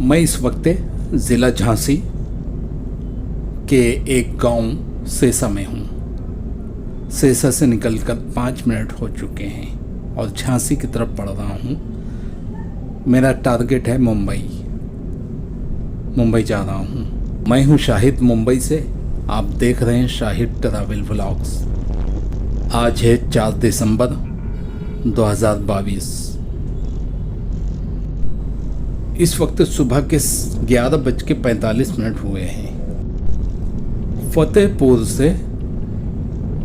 मैं इस वक्त ज़िला झांसी के एक गांव सेसा में हूँ। सेसा से निकलकर 5 मिनट हो चुके हैं और झांसी की तरफ बढ़ रहा हूँ। मेरा टारगेट है मुंबई जा रहा हूँ। मैं हूँ शाहिद मुंबई से। आप देख रहे हैं शाहिद ट्रैवल व्लॉग्स। आज है 4 दिसंबर 2022। इस वक्त सुबह के 11:45 हुए हैं। फतेहपुर से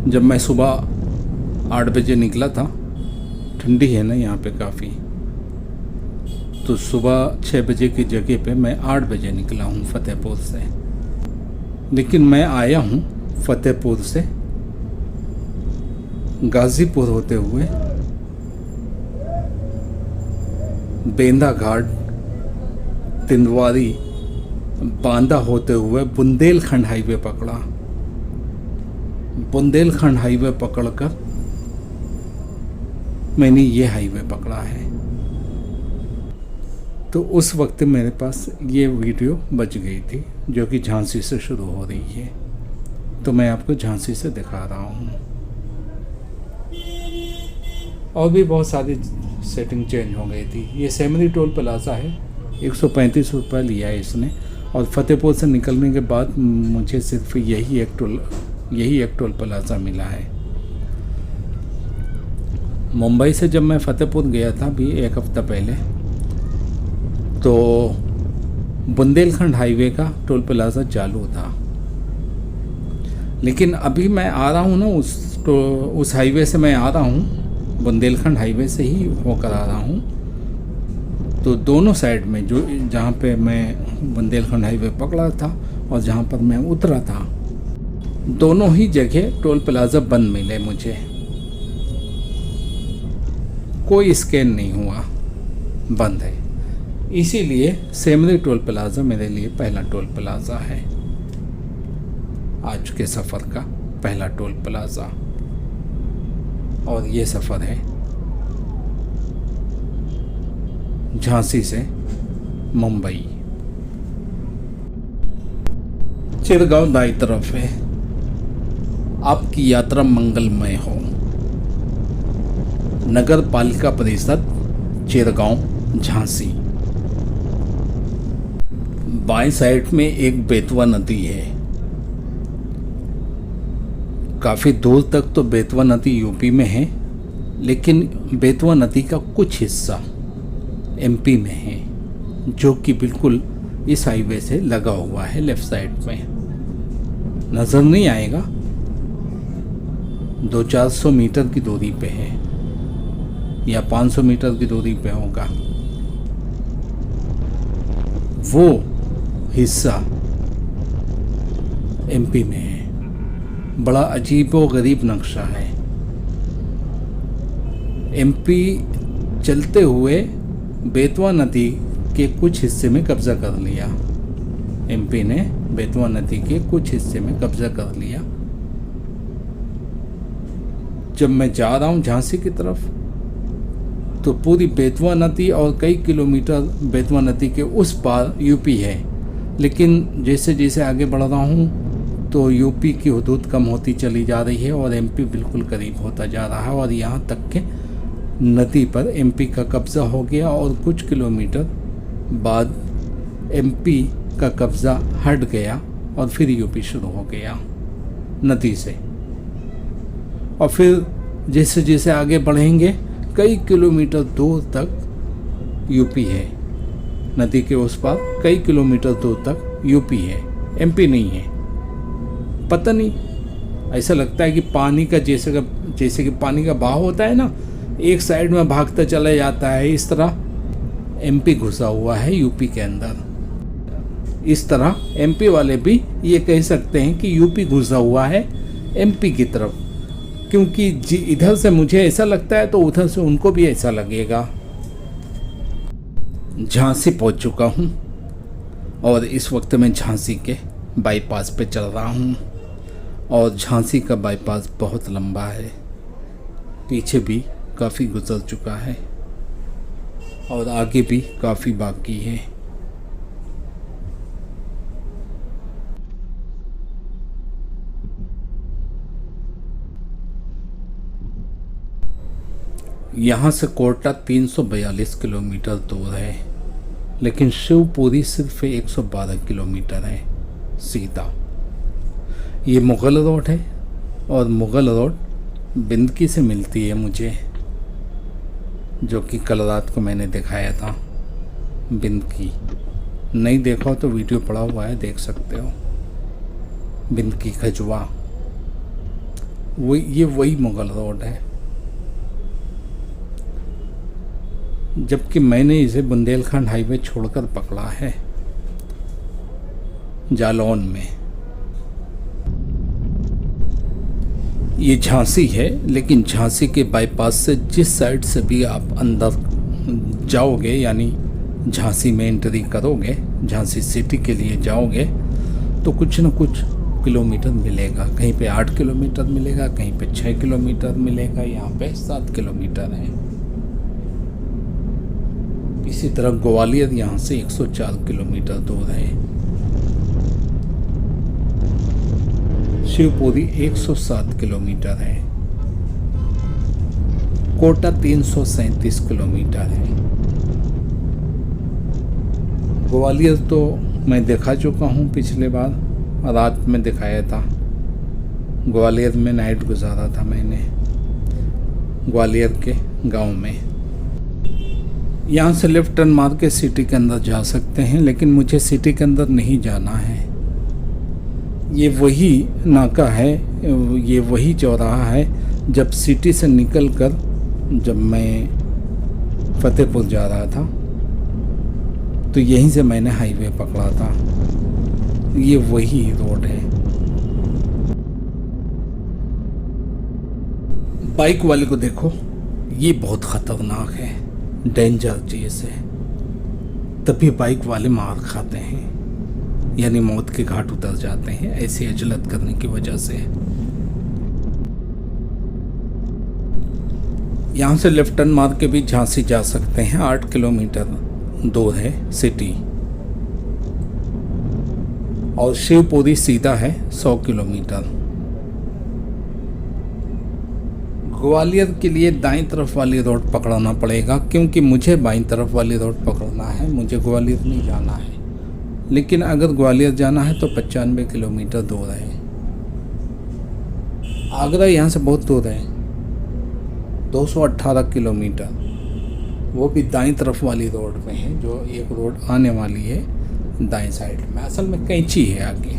जब मैं सुबह 8 बजे निकला था, ठंडी है ना यहाँ पे काफ़ी, तो सुबह 6 बजे की जगह पे मैं 8 बजे निकला हूँ फतेहपुर से। लेकिन मैं आया हूँ फतेहपुर से गाज़ीपुर होते हुए बेंदा घाट, तिंदवारी, बांदा होते हुए बुंदेलखंड हाईवे पकड़ा। बुंदेलखंड हाईवे पकड़कर मैंने ये हाईवे पकड़ा है। तो उस वक्त मेरे पास ये वीडियो बच गई थी जो कि झांसी से शुरू हो रही है। तो मैं आपको झांसी से दिखा रहा हूँ। और भी बहुत सारी सेटिंग चेंज हो गई थी। ये सेमरी टोल प्लाजा है, 135 रुपये लिया है इसने। और फतेहपुर से निकलने के बाद मुझे सिर्फ यही एक टोल प्लाजा मिला है। मुंबई से जब मैं फतेहपुर गया था अभी 1 हफ्ता पहले, तो बुंदेलखंड हाईवे का टोल प्लाजा चालू था। लेकिन अभी मैं आ रहा हूँ ना, उस हाईवे से मैं आ रहा हूँ, बुंदेलखंड हाईवे से ही होकर आ रहा हूँ। तो दोनों साइड में जहाँ पे मैं बुंदेलखंड हाईवे पकड़ा था और जहाँ पर मैं उतरा था, दोनों ही जगह टोल प्लाजा बंद मिले मुझे। कोई स्कैन नहीं हुआ, बंद है। इसीलिए सेमरी टोल प्लाजा मेरे लिए पहला टोल प्लाजा है, आज के सफ़र का पहला टोल प्लाजा। और ये सफ़र है झांसी से मुंबई। चिरगांव दाई तरफ है। आपकी यात्रा मंगलमय हो। नगर पालिका परिषद चिरगांव झांसी। बाएं साइड में एक बेतवा नदी है। काफ़ी दूर तक तो बेतवा नदी यूपी में है, लेकिन बेतवा नदी का कुछ हिस्सा एमपी में है, जो कि बिल्कुल इस हाईवे से लगा हुआ है। लेफ्ट साइड में नज़र नहीं आएगा, 200-400 मीटर की दूरी पे है या 500 मीटर की दूरी पे होगा। वो हिस्सा एमपी में है। बड़ा अजीबो गरीब नक्शा है। एमपी चलते हुए बेतवा नदी के कुछ हिस्से में कब्जा कर लिया। एमपी ने बेतवा नदी के कुछ हिस्से में कब्जा कर लिया। जब मैं जा रहा हूँ झांसी की तरफ, तो पूरी बेतवा नदी और कई किलोमीटर बेतवा नदी के उस पार यूपी है। लेकिन जैसे जैसे आगे बढ़ रहा हूँ तो यूपी की हदूद कम होती चली जा रही है और एमपी बिल्कुल करीब होता जा रहा है। और यहाँ तक के नदी पर एमपी का कब्ज़ा हो गया और कुछ किलोमीटर बाद एमपी का कब्ज़ा हट गया और फिर यूपी शुरू हो गया नदी से। और फिर जैसे जैसे आगे बढ़ेंगे कई किलोमीटर दूर तक यूपी है। नदी के उस पार कई किलोमीटर दूर तक यूपी है, एमपी नहीं है। पता नहीं, ऐसा लगता है कि पानी का जैसे कि पानी का बहाव होता है ना, एक साइड में भागता चला जाता है, इस तरह एमपी घुसा हुआ है यूपी के अंदर। इस तरह एमपी वाले भी ये कह सकते हैं कि यूपी घुसा हुआ है एमपी की तरफ, क्योंकि इधर से मुझे ऐसा लगता है तो उधर से उनको भी ऐसा लगेगा। झांसी पहुंच चुका हूं और इस वक्त मैं झांसी के बाईपास पे चल रहा हूं। और झांसी का बाईपास बहुत लंबा है, पीछे भी काफ़ी गुजर चुका है और आगे भी काफ़ी बाकी है। यहाँ से कोटा 342 किलोमीटर दूर है, लेकिन शिवपुरी सिर्फ 112 किलोमीटर है सीधा। ये मुग़ल रोड है और मुग़ल रोड बिंदकी से मिलती है मुझे, जो कि कल रात को मैंने दिखाया था। बिंदकी नहीं देखा हो तो वीडियो पड़ा हुआ है, देख सकते हो। बिंदकी खजुआ, ये वही मुग़ल रोड है। जबकि मैंने इसे बुंदेलखंड हाईवे छोड़कर पकड़ा है जालौन में। ये झांसी है, लेकिन झांसी के बाईपास से जिस साइड से भी आप अंदर जाओगे, यानी झांसी में एंट्री करोगे, झांसी सिटी के लिए जाओगे, तो कुछ न कुछ किलोमीटर मिलेगा। कहीं पे 8 किलोमीटर मिलेगा, कहीं पे 6 किलोमीटर मिलेगा, यहाँ पे 7 किलोमीटर है। इसी तरह ग्वालियर यहाँ से 104 किलोमीटर दूर है। शिवपुरी 107 किलोमीटर है। कोटा 337 किलोमीटर है। ग्वालियर तो मैं दिखा चुका हूँ, पिछले बार रात में दिखाया था। ग्वालियर में नाइट गुजारा था मैंने, ग्वालियर के गांव में। यहाँ से लेफ्ट टर्न मार के सिटी के अंदर जा सकते हैं, लेकिन मुझे सिटी के अंदर नहीं जाना है। ये वही नाका है, ये वही चौराहा है जब सिटी से निकलकर जब मैं फतेहपुर जा रहा था तो यहीं से मैंने हाईवे पकड़ा था। ये वही रोड है। बाइक वाले को देखो, ये बहुत ख़तरनाक है, डेंजर चीज़ है। तभी बाइक वाले मार खाते हैं, यानी मौत के घाट उतर जाते हैं ऐसी अजलत करने की वजह से। यहाँ से लेफ्ट टर्न मार के भी झांसी जा सकते हैं, 8 किलोमीटर दूर है सिटी। और शिवपुरी सीधा है 100 किलोमीटर। ग्वालियर के लिए दाईं तरफ वाली रोड पकड़ना पड़ेगा, क्योंकि मुझे बाईं तरफ वाली रोड पकड़ना है, मुझे ग्वालियर नहीं जाना है। लेकिन अगर ग्वालियर जाना है तो 95 किलोमीटर दूर है। आगरा यहाँ से बहुत दूर है, 218 किलोमीटर, वो भी दाईं तरफ वाली रोड में है, जो एक रोड आने वाली है दाईं साइड में। असल में कैंची है आगे।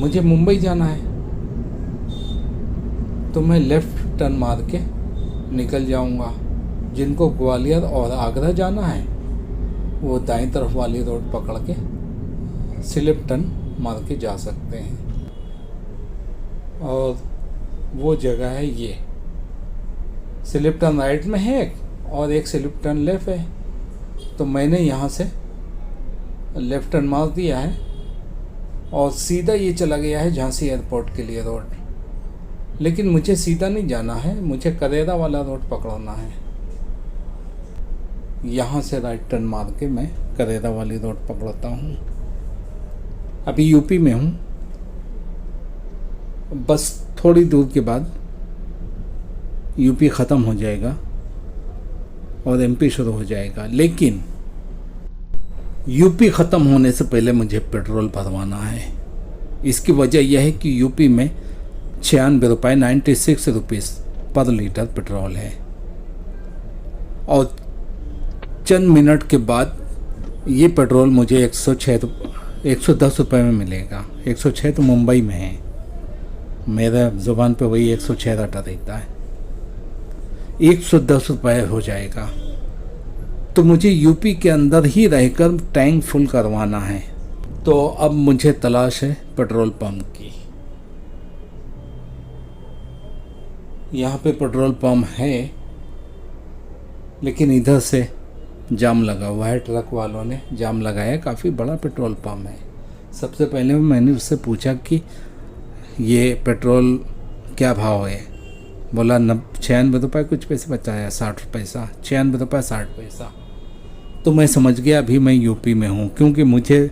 मुझे मुंबई जाना है तो मैं लेफ्ट टर्न मार के निकल जाऊंगा। जिनको ग्वालियर और आगरा जाना है वो दाईं तरफ वाली रोड पकड़ के स्लिप टर्न मार के जा सकते हैं। और वो जगह है, ये स्लिप टर्न राइट में है और एक स्लिप टर्न लेफ्ट है। तो मैंने यहाँ से लेफ्ट टर्न मार दिया है और सीधा ये चला गया है झांसी एयरपोर्ट के लिए रोड। लेकिन मुझे सीधा नहीं जाना है, मुझे करेरा वाला रोड पकड़ना है। यहाँ से राइट टर्न मार के मैं करेरा वाली रोड पकड़ता हूँ। अभी यूपी में हूँ, बस थोड़ी दूर के बाद यूपी ख़त्म हो जाएगा और एमपी शुरू हो जाएगा। लेकिन यूपी ख़त्म होने से पहले मुझे पेट्रोल भरवाना है। इसकी वजह यह है कि यूपी में 96 रुपये 96 रुपीज़ पर लीटर पेट्रोल है और चंद मिनट के बाद ये पेट्रोल मुझे 110 रुपये में मिलेगा। 106 तो मुंबई में है, मेरे ज़ुबान पे वही 106 रटा रहता है। 110 रुपये हो जाएगा। तो मुझे यूपी के अंदर ही रहकर टैंक फुल करवाना है। तो अब मुझे तलाश है पेट्रोल पंप की। यहाँ पे पेट्रोल पंप है, लेकिन इधर से जाम लगा हुआ है। ट्रक वालों ने जाम लगाया, काफ़ी बड़ा पेट्रोल पंप है। सबसे पहले मैंने उससे पूछा कि ये पेट्रोल क्या भाव है। बोला 96 रुपये कुछ पैसे बताया, 60 पैसा, 96 रुपये 60 पैसा। तो मैं समझ गया अभी मैं यूपी में हूँ, क्योंकि मुझे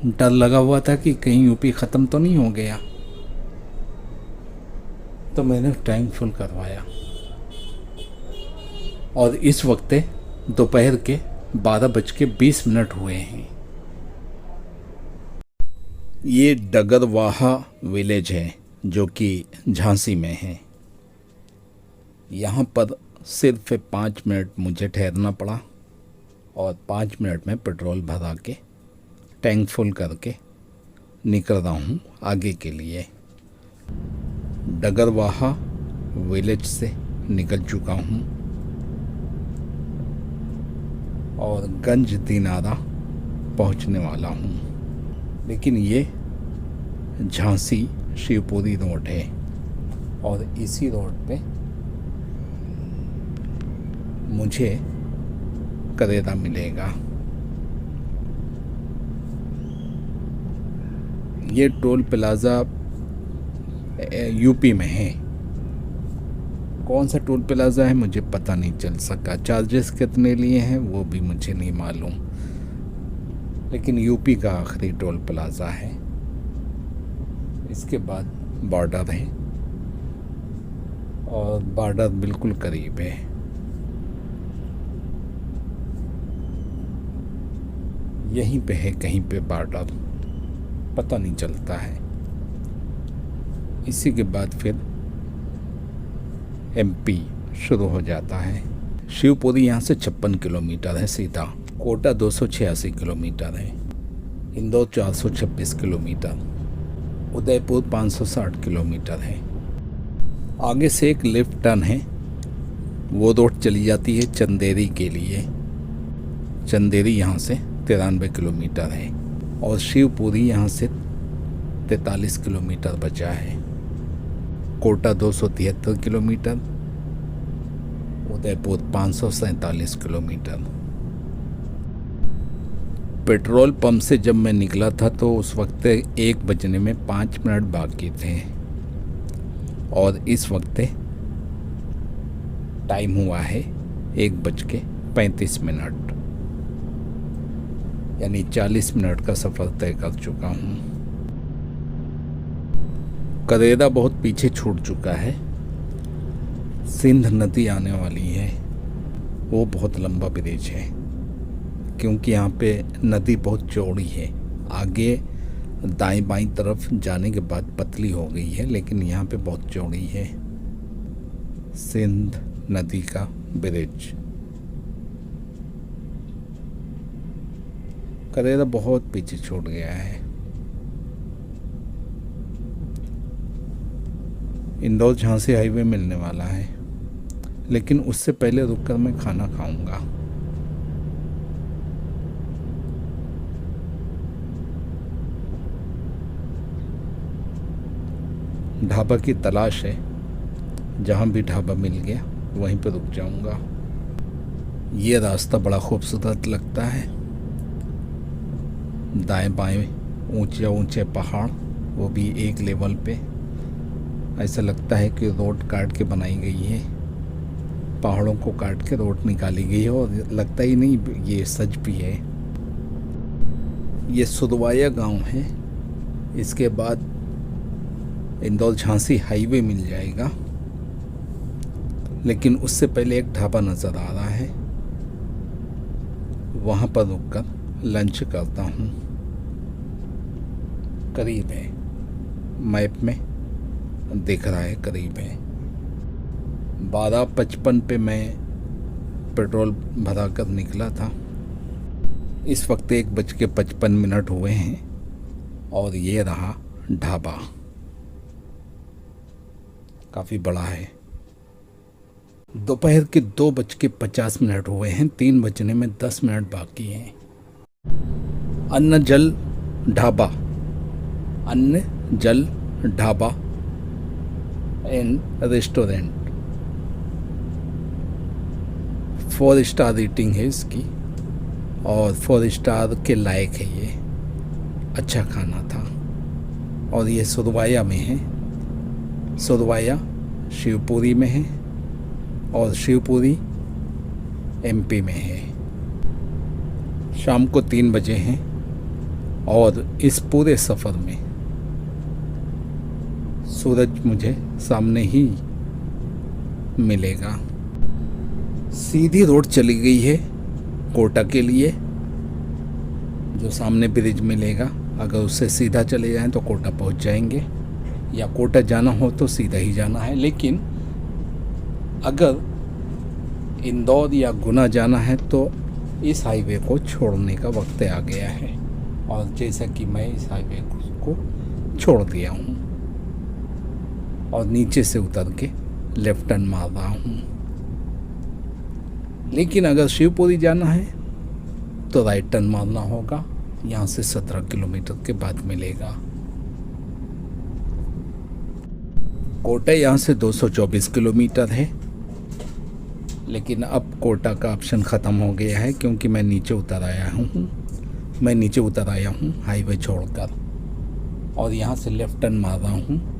डर लगा हुआ था कि कहीं यूपी ख़त्म तो नहीं हो गया। तो मैंने टैंक फुल करवाया और इस वक्त दोपहर के 12:20 हुए हैं। ये डगरवाहा विलेज है जो कि झांसी में है। यहाँ पर सिर्फ 5 मिनट मुझे ठहरना पड़ा और 5 मिनट में पेट्रोल भरा के टैंक फुल करके निकल रहा हूँ आगे के लिए। डगरवाहा विलेज से निकल चुका हूँ और गंज दिनारा पहुँचने वाला हूँ। लेकिन ये झांसी शिवपुरी रोड है और इसी रोड पे मुझे करेरा मिलेगा। ये टोल प्लाज़ा यूपी में है। कौन सा टोल प्लाज़ा है मुझे पता नहीं चल सका। चार्जेस कितने लिए हैं वो भी मुझे नहीं मालूम, लेकिन यूपी का आखिरी टोल प्लाज़ा है। इसके बाद बॉर्डर है और बॉर्डर बिल्कुल करीब है। यहीं पे है कहीं पे बॉर्डर, पता नहीं चलता है। इसी के बाद फिर एमपी शुरू हो जाता है। शिवपुरी यहाँ से 56 किलोमीटर है सीधा। कोटा 286 किलोमीटर है। इंदौर 426 किलोमीटर। उदयपुर 560 किलोमीटर है। आगे से एक लेफ्ट टर्न है, वो रोड चली जाती है चंदेरी के लिए। चंदेरी यहाँ से 93 किलोमीटर है और शिवपुरी यहाँ से 43 किलोमीटर बचा है। Kota 273 kilometre, Udaipur 547 kilometre. Petrol pump से जब मैं निकला था तो उस वक्त 1 बजने में 5 मिनट बाकी थे और इस वक्त टाइम हुआ है 1:35, यानी 40 मिनट का सफ़र तय कर चुका हूँ। करेरा बहुत पीछे छूट चुका है। सिंध नदी आने वाली है, वो बहुत लंबा ब्रिज है क्योंकि यहाँ पे नदी बहुत चौड़ी है। आगे दाएं बाएं तरफ जाने के बाद पतली हो गई है, लेकिन यहाँ पे बहुत चौड़ी है। सिंध नदी का ब्रिज। करेरा बहुत पीछे छूट गया है। इंदौर झांसी हाईवे मिलने वाला है, लेकिन उससे पहले रुककर मैं खाना खाऊंगा। ढाबा की तलाश है, जहाँ भी ढाबा मिल गया वहीं पर रुक जाऊंगा। ये रास्ता बड़ा खूबसूरत लगता है। दाएं बाएं ऊंचे ऊंचे पहाड़, वो भी एक लेवल पे। ऐसा लगता है कि रोड काट के बनाई गई है। पहाड़ों को काट के रोड निकाली गई है और लगता ही नहीं ये सच भी है। ये सुदवाया गांव है। इसके बाद इंदौर झांसी हाईवे मिल जाएगा, लेकिन उससे पहले एक ढाबा नज़र आ रहा है, वहाँ पर रुककर लंच करता हूँ। करीब है, मैप में दिख रहा है करीब है। 12:55 पे मैं पेट्रोल भरा कर निकला था। इस वक्त 1:55 हुए हैं और ये रहा ढाबा। काफ़ी बड़ा है। दोपहर के 2:50 हुए हैं। 3 बजने में 10 मिनट बाकी हैं। अन्न जल ढाबा, अन्न जल dhaba and restaurant. 4 star rating है इसकी और 4 स्टार के लायक है ये। अच्छा खाना था और ये सुदवाया में है। सुदवाया शिवपुरी में है और शिवपुरी एमपी में है। शाम को 3 बजे हैं और इस पूरे सफ़र में सूरज मुझे सामने ही मिलेगा। सीधी रोड चली गई है कोटा के लिए, जो सामने ब्रिज मिलेगा। अगर उससे सीधा चले जाएं तो कोटा पहुंच जाएंगे, या कोटा जाना हो तो सीधा ही जाना है। लेकिन अगर इंदौर या गुना जाना है तो इस हाईवे को छोड़ने का वक्त आ गया है, और जैसा कि मैं इस हाईवे को छोड़ दिया हूँ और नीचे से उतर के लेफ्ट टर्न मार रहा हूँ। लेकिन अगर शिवपुरी जाना है तो राइट टर्न मारना होगा, यहाँ से 17 किलोमीटर के बाद मिलेगा। कोटा यहाँ से 224 किलोमीटर है, लेकिन अब कोटा का ऑप्शन ख़त्म हो गया है, क्योंकि मैं नीचे उतर आया हूँ हाईवे छोड़कर, और यहाँ से लेफ़्ट टर्न मार रहा हूँ।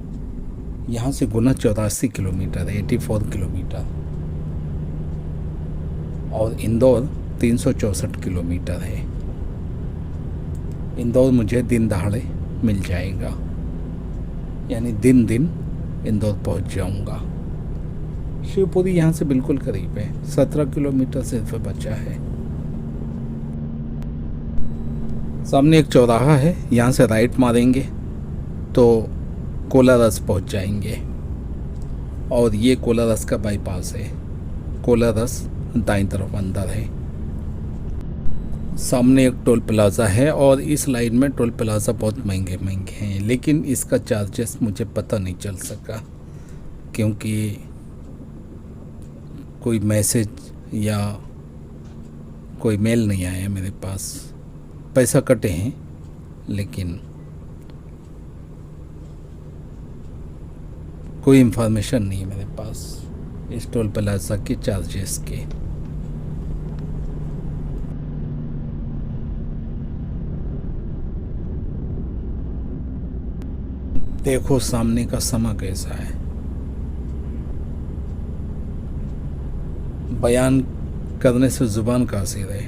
यहाँ से गुना 84 किलोमीटर, 84 किलोमीटर, और इंदौर 364 किलोमीटर है। इंदौर मुझे दिन दहाड़े मिल जाएगा, यानी दिन इंदौर पहुँच जाऊँगा। शिवपुरी यहाँ से बिल्कुल करीब है, 17 किलोमीटर सिर्फ बचा है। सामने एक चौराहा है, यहाँ से राइट मारेंगे तो कोलारस पहुँच जाएंगे, और ये कोलारस का बाईपास है। कोलारस दाईं तरफ अंदर है। सामने एक टोल प्लाज़ा है, और इस लाइन में टोल प्लाज़ा बहुत महंगे हैं, लेकिन इसका चार्जेस मुझे पता नहीं चल सका, क्योंकि कोई मैसेज या कोई मेल नहीं आया मेरे पास। पैसा कटे हैं, लेकिन कोई इंफॉर्मेशन नहीं है मेरे पास इस टोल प्लाज़ा के चार्जेस के। देखो सामने का समा कैसा है। बयान करने से ज़ुबान कासिर है,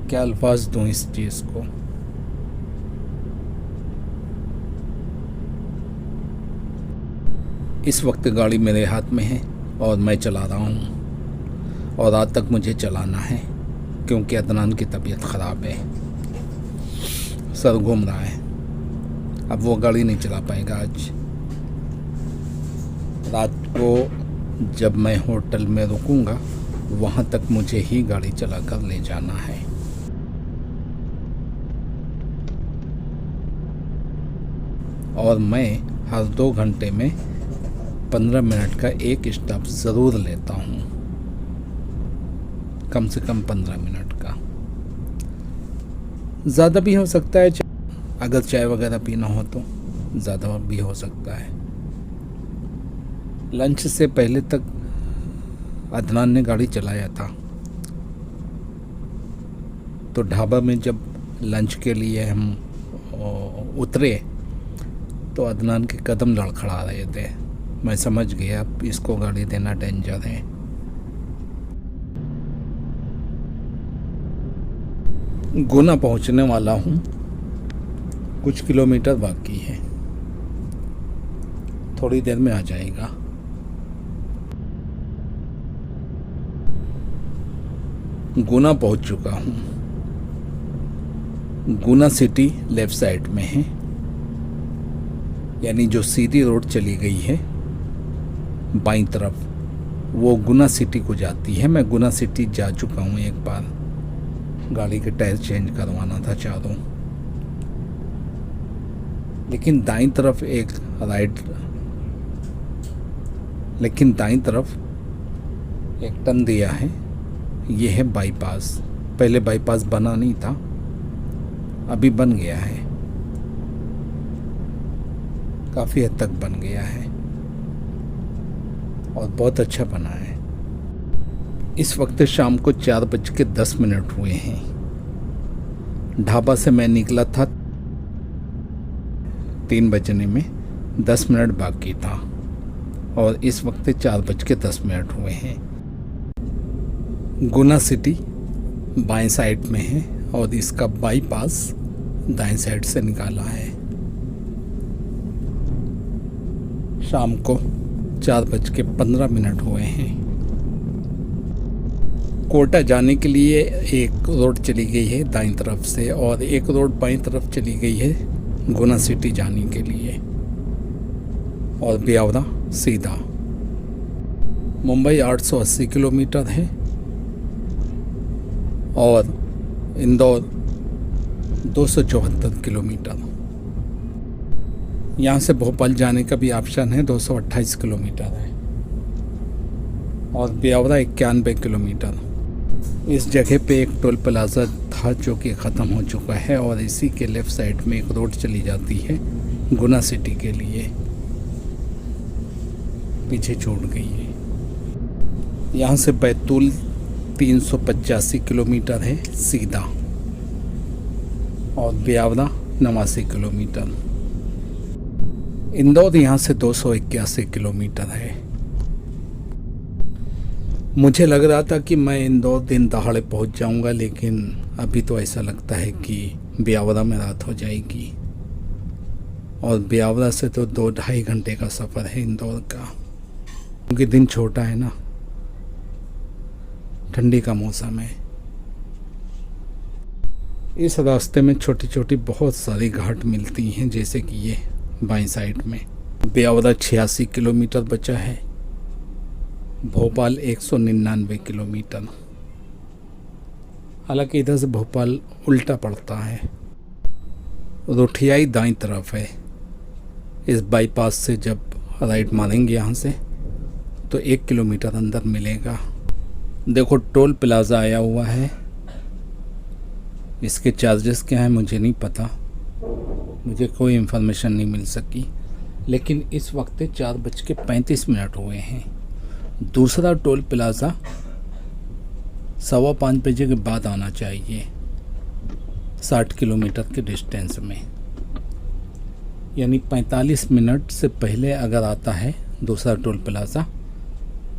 क्या अल्फाज दूँ इस चीज़ को। इस वक्त गाड़ी मेरे हाथ में है और मैं चला रहा हूँ, और रात तक मुझे चलाना है, क्योंकि अदनान की तबीयत ख़राब है, सर घूम रहा है। अब वो गाड़ी नहीं चला पाएगा आज। रात को जब मैं होटल में रुकूंगा, वहाँ तक मुझे ही गाड़ी चला कर ले जाना है। और मैं हर 2 घंटे में 15 मिनट का एक स्टॉप ज़रूर लेता हूँ, कम से कम 15 मिनट का। ज़्यादा भी हो सकता है, अगर चाय वगैरह पीना हो तो ज़्यादा भी हो सकता है। लंच से पहले तक अदनान ने गाड़ी चलाया था, तो ढाबा में जब लंच के लिए हम उतरे तो अदनान के कदम लड़खड़ा रहे थे। मैं समझ गया इसको गाड़ी देना डेंजर है। गुना पहुंचने वाला हूं, कुछ किलोमीटर बाकी है, थोड़ी देर में आ जाएगा। गुना पहुंच चुका हूं। गुना सिटी लेफ्ट साइड में है, यानी जो सीधी रोड चली गई है बाईं तरफ, वो गुना सिटी को जाती है। मैं गुना सिटी जा चुका हूं एक बार, गाड़ी के टायर चेंज करवाना था चारों। लेकिन दाईं तरफ एक टर्न दिया है। ये है बाईपास। पहले बाईपास बना नहीं था, अभी बन गया है, काफ़ी हद तक बन गया है और बहुत अच्छा बना है। इस वक्त शाम को 4:10 हुए हैं। ढाबा से मैं निकला था 3 बजने में 10 मिनट बाकी था, और इस वक्त 4:10 हुए हैं। गुना सिटी बाएं साइड में है, और इसका बाईपास दाएं साइड से निकाला है। शाम को 4:15 हुए हैं। कोटा जाने के लिए एक रोड चली गई है दाईं तरफ से और एक रोड बाईं तरफ चली गई है गुना सिटी जाने के लिए, और ब्यावरा सीधा। मुंबई 880 किलोमीटर है और इंदौर 274 किलोमीटर। यहाँ से भोपाल जाने का भी ऑप्शन है, 228 किलोमीटर है, और ब्यावरा 91 किलोमीटर। इस जगह पे एक टोल प्लाज़ा था जो कि ख़त्म हो चुका है, और इसी के लेफ़्ट साइड में एक रोड चली जाती है गुना सिटी के लिए, पीछे छूट गई है। यहाँ से बैतूल 385 किलोमीटर है सीधा, और ब्यावरा 89 किलोमीटर। इंदौर यहाँ से 281 किलोमीटर है। मुझे लग रहा था कि मैं इंदौर दिन दहाड़े पहुँच जाऊँगा, लेकिन अभी तो ऐसा लगता है कि ब्यावरा में रात हो जाएगी, और ब्यावरा से तो 2-2.5 घंटे का सफ़र है इंदौर का, क्योंकि दिन छोटा है ना, ठंडी का मौसम है। इस रास्ते में छोटी छोटी बहुत सारी घाट मिलती हैं, जैसे कि ये बाईं साइड में। ब्यावरा 86 किलोमीटर बचा है, भोपाल 199 किलोमीटर। हालांकि इधर से भोपाल उल्टा पड़ता है। रोठियाई दाईं तरफ है। इस बाईपास से जब राइट मारेंगे यहाँ से तो 1 किलोमीटर अंदर मिलेगा। देखो टोल प्लाज़ा आया हुआ है, इसके चार्जेस क्या हैं मुझे नहीं पता, मुझे कोई इन्फॉर्मेशन नहीं मिल सकी, लेकिन इस वक्त 4:35 हुए हैं। दूसरा टोल प्लाज़ा 4:15 बजे के बाद आना चाहिए, 60 किलोमीटर के डिस्टेंस में, यानी 45 मिनट से पहले अगर आता है दूसरा टोल प्लाज़ा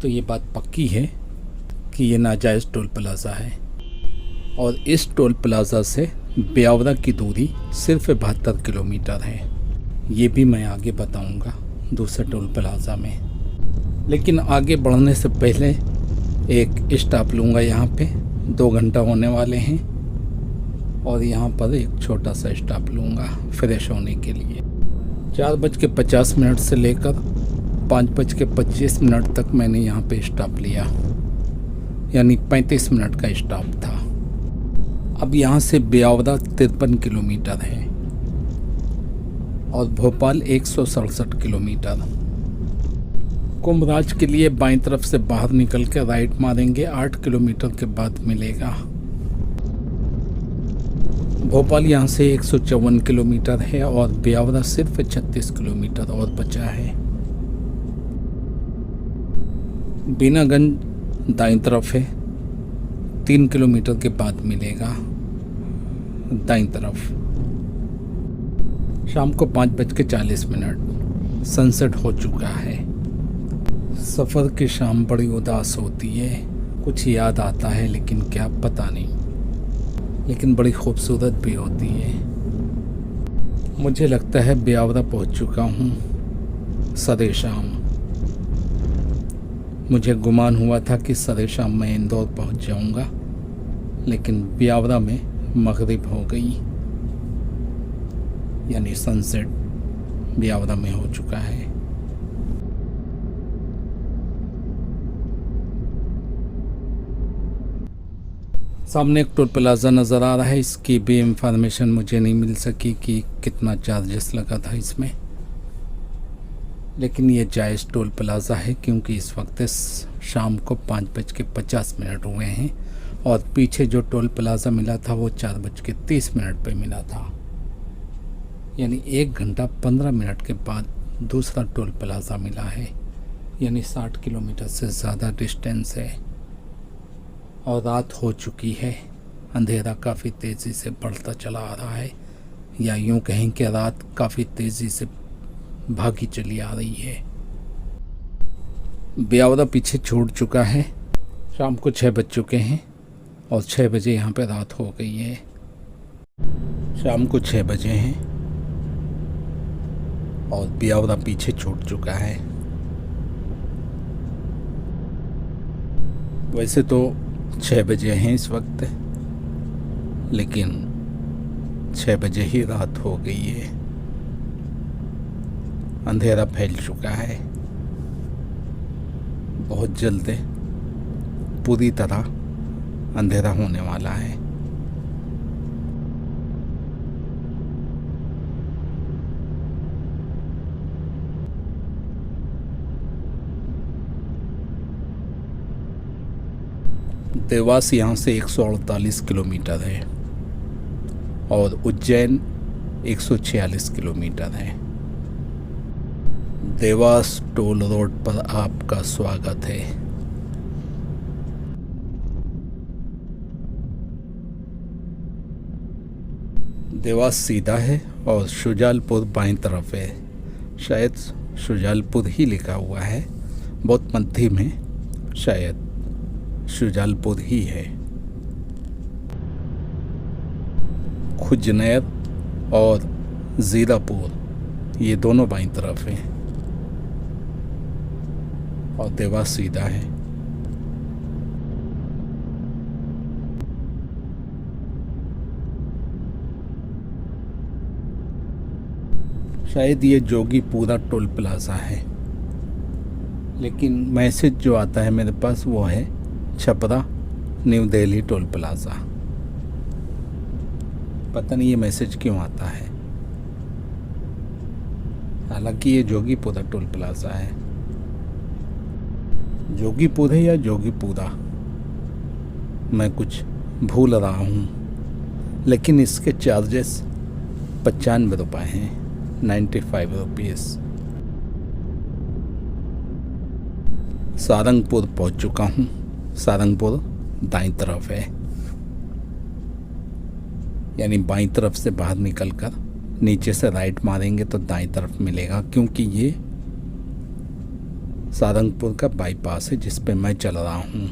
तो ये बात पक्की है कि ये नाजायज़ टोल प्लाज़ा है। और इस टोल प्लाज़ा से ब्यावरा की दूरी सिर्फ 72 किलोमीटर है। ये भी मैं आगे बताऊंगा दूसरे टोल प्लाज़ा में, लेकिन आगे बढ़ने से पहले एक स्टॉप लूँगा। यहाँ पे 2 घंटा होने वाले हैं, और यहाँ पर एक छोटा सा स्टॉप लूँगा फ्रेश होने के लिए। 4:50 से लेकर 5:25 तक मैंने यहाँ पे स्टॉप लिया, यानी 35 मिनट का स्टॉप था। अब यहाँ से ब्यावरा 53 किलोमीटर है और भोपाल 167 किलोमीटर। कुंभराज के लिए बाईं तरफ से बाहर निकल के राइट मारेंगे, 8 किलोमीटर के बाद मिलेगा। भोपाल यहाँ से 154 किलोमीटर है और ब्यावरा सिर्फ 36 किलोमीटर और बचा है। बीनागंज दाईं तरफ है, 3 किलोमीटर के बाद मिलेगा दाईं तरफ। शाम को 5:40 सनसेट हो चुका है। सफ़र की शाम बड़ी उदास होती है, कुछ याद आता है लेकिन क्या पता नहीं, लेकिन बड़ी खूबसूरत भी होती है। मुझे लगता है ब्यावरा पहुंच चुका हूँ सरे शाम। मुझे गुमान हुआ था कि सरे शाम मैं इंदौर पहुंच जाऊंगा, लेकिन ब्यावरा में मगरिब हो गई, यानी सनसेट ब्यावरा में हो चुका है। सामने एक टोल प्लाज़ा नज़र आ रहा है, इसकी भी इंफॉर्मेशन मुझे नहीं मिल सकी कि कितना चार्जेस लगा था इसमें, लेकिन ये जायज़ टोल प्लाज़ा है क्योंकि इस वक्त शाम को 5:50 हुए हैं और पीछे जो टोल प्लाज़ा मिला था वो 4:30 पे मिला था, यानी 1 घंटा 15 मिनट के बाद दूसरा टोल प्लाज़ा मिला है, यानी 60 किलोमीटर से ज़्यादा डिस्टेंस है। और रात हो चुकी है, अंधेरा काफ़ी तेज़ी से बढ़ता चला आ रहा है, या यूँ कहें कि रात काफ़ी तेज़ी से भागी चली आ रही है। ब्यावरा पीछे छूट चुका है, शाम को 6 बज चुके हैं और 6 बजे यहाँ पे रात हो गई है। शाम को 6 बजे हैं और बियावरा पीछे छूट चुका है। वैसे तो 6 बजे हैं इस वक्त, लेकिन 6 बजे ही रात हो गई है। अंधेरा फैल चुका है। बहुत जल्द पूरी तरह अंधेरा होने वाला है। देवास यहाँ से 148 किलोमीटर है और उज्जैन 146 किलोमीटर है। देवास टोल रोड पर आपका स्वागत है। देवास सीधा है और शुजालपुर बाईं तरफ है। शायद शुजालपुर ही लिखा हुआ है, बहुत मध्यम है, शायद शुजालपुर ही है। खुजनैर और ज़ीरापुर ये दोनों बाईं तरफ हैं और देवास सीधा है। शायद ये जोगीपुरा टोल प्लाजा है, लेकिन मैसेज जो आता है मेरे पास वो है Chhapra new Delhi toll plaza. पता नहीं ये मैसेज क्यों आता है। हालांकि ये जोगीपुरा टोल प्लाजा है। जोगीपुर है या जोगीपुरा, मैं कुछ भूल रहा हूँ, लेकिन इसके चार्जेस 95 रुपये हैं, 95 रुपीज़। सारंगपुर पहुँच चुका हूँ। सारंगपुर दाईं तरफ है, यानी बाईं तरफ से बाहर निकलकर नीचे से राइट मारेंगे तो दाईं तरफ मिलेगा, क्योंकि ये सारंगपुर का बाईपास है जिस पे मैं चल रहा हूँ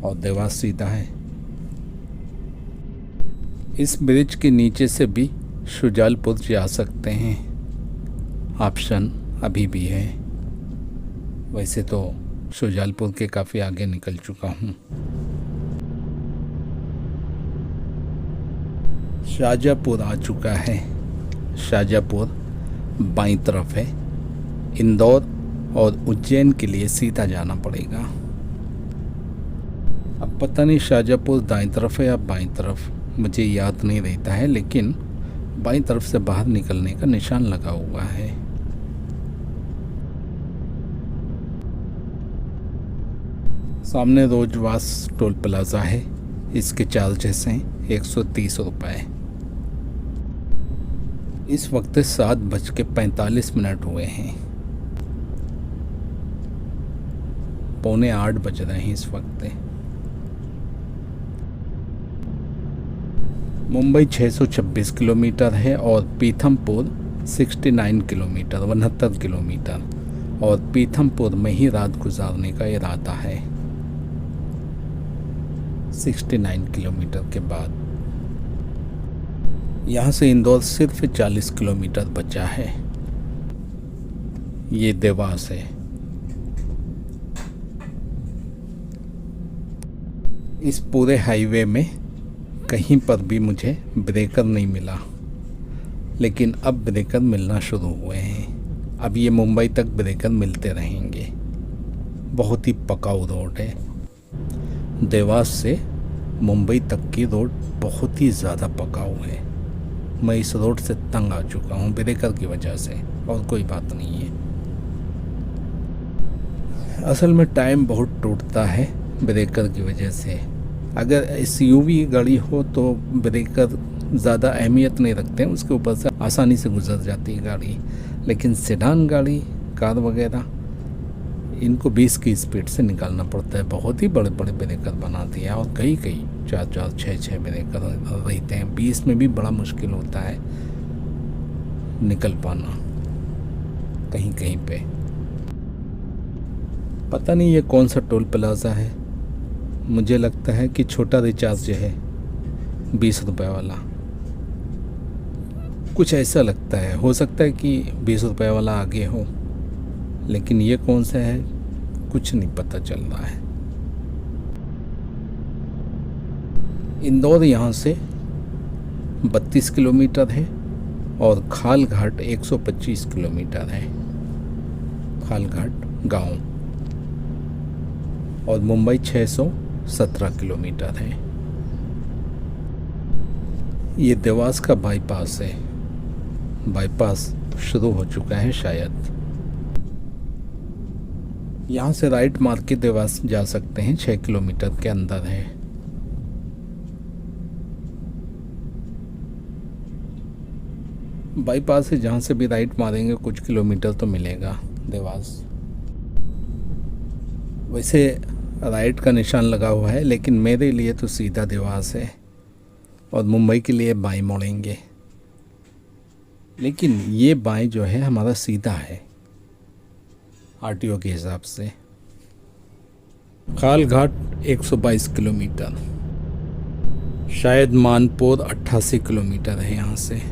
और देवास सीधा है। इस ब्रिज के नीचे से भी शुजालपुर जा सकते हैं, ऑप्शन अभी भी है। वैसे तो शुजालपुर के काफ़ी आगे निकल चुका हूँ। शाहजहाँपुर आ चुका है। शाहजहाँपुर बाईं तरफ है। इंदौर और उज्जैन के लिए सीधा जाना पड़ेगा। अब पता नहीं शाहजहाँपुर दाईं तरफ है या बाईं तरफ, मुझे याद नहीं रहता है, लेकिन बाईं तरफ से बाहर निकलने का निशान लगा हुआ है। सामने रोजवास टोल प्लाजा है। इसके चार्जेस हैं 130 रुपये। इस वक्त 7:45 हुए हैं। 7:45 बज रहे हैं इस वक्त। मुंबई 626 किलोमीटर है और पीथमपुर 69 किलोमीटर 69 किलोमीटर, और पीथमपुर में ही रात गुजारने का इरादा है 69 किलोमीटर के बाद। यहाँ से इंदौर सिर्फ 40 किलोमीटर बचा है। ये देवास है। इस पूरे हाईवे में कहीं पर भी मुझे ब्रेकर नहीं मिला, लेकिन अब ब्रेकर मिलना शुरू हुए हैं। अब ये मुंबई तक ब्रेकर मिलते रहेंगे। बहुत ही पकाऊ रोड है। देवास से मुंबई तक की रोड बहुत ही ज़्यादा पकाऊ है। मैं इस रोड से तंग आ चुका हूँ ब्रेकर की वजह से, और कोई बात नहीं है। असल में टाइम बहुत टूटता है ब्रेकर की वजह से। अगर एसयूवी गाड़ी हो तो ब्रेकर ज़्यादा अहमियत नहीं रखते हैं, उसके ऊपर से आसानी से गुजर जाती है गाड़ी। लेकिन सेडान गाड़ी, कार वगैरह, इनको 20 की स्पीड से निकालना पड़ता है। बहुत ही बड़े बड़े ब्रेकर बनाती है, और कई 4-4 6-6 ब्रेकर रहते हैं। 20 में भी बड़ा मुश्किल होता है निकल पाना कहीं कहीं पे। पता नहीं ये कौन सा टोल प्लाजा है। मुझे लगता है कि छोटा रिचार्ज है 20 रुपये वाला। कुछ ऐसा लगता है, हो सकता है कि 20 रुपए वाला आगे हो, लेकिन ये कौन सा है कुछ नहीं पता चल रहा है। इंदौर यहाँ से 32 किलोमीटर है और खालघाट 125 किलोमीटर है, खालघाट गांव। और मुंबई 617 किलोमीटर है। ये देवास का बाईपास है, बाईपास शुरू हो चुका है शायद। यहाँ से राइट मार के देवास जा सकते हैं, 6 किलोमीटर के अंदर है। बाईपास से जहाँ से भी राइट मारेंगे कुछ किलोमीटर तो मिलेगा देवास। वैसे राइट का निशान लगा हुआ है, लेकिन मेरे लिए तो सीधा देवास है और मुंबई के लिए बाएं मोड़ेंगे। लेकिन ये बाएं जो है हमारा सीधा है आरटीओ के हिसाब से। खालघाट 122 किलोमीटर, शायद मानपुर 88 किलोमीटर है यहाँ से।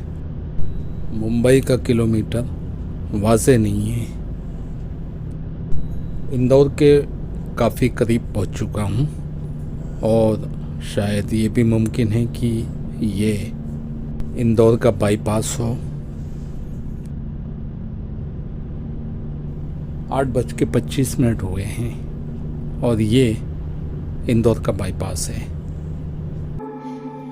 मुंबई का किलोमीटर वाज़े नहीं है। इंदौर के काफ़ी करीब पहुँच चुका हूँ और शायद ये भी मुमकिन है कि ये इंदौर का बाईपास हो। 8:25 हुए हैं और ये इंदौर का बाईपास है।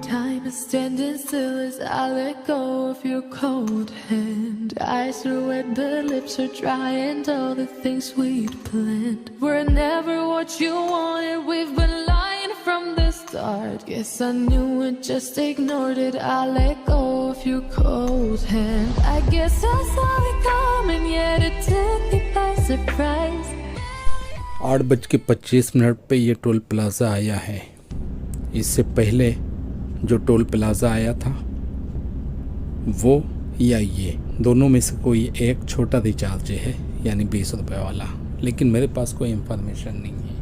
Time is standing still as I let go of your cold hand. Eyes are wet, but lips are dry, and all the things we'd planned were never what you wanted. We've been lying from the start. Guess I knew it, just ignored it. I let go of your cold hand. I guess I saw it coming, yet it took me by surprise. 8:25 पे ये toll plaza आया है। इससे पहले जो toll plaza आया था वो या ये दोनों में से कोई एक छोटा रिचार्ज है, यानी 20 रुपये वाला, लेकिन मेरे पास कोई इंफॉर्मेशन नहीं है।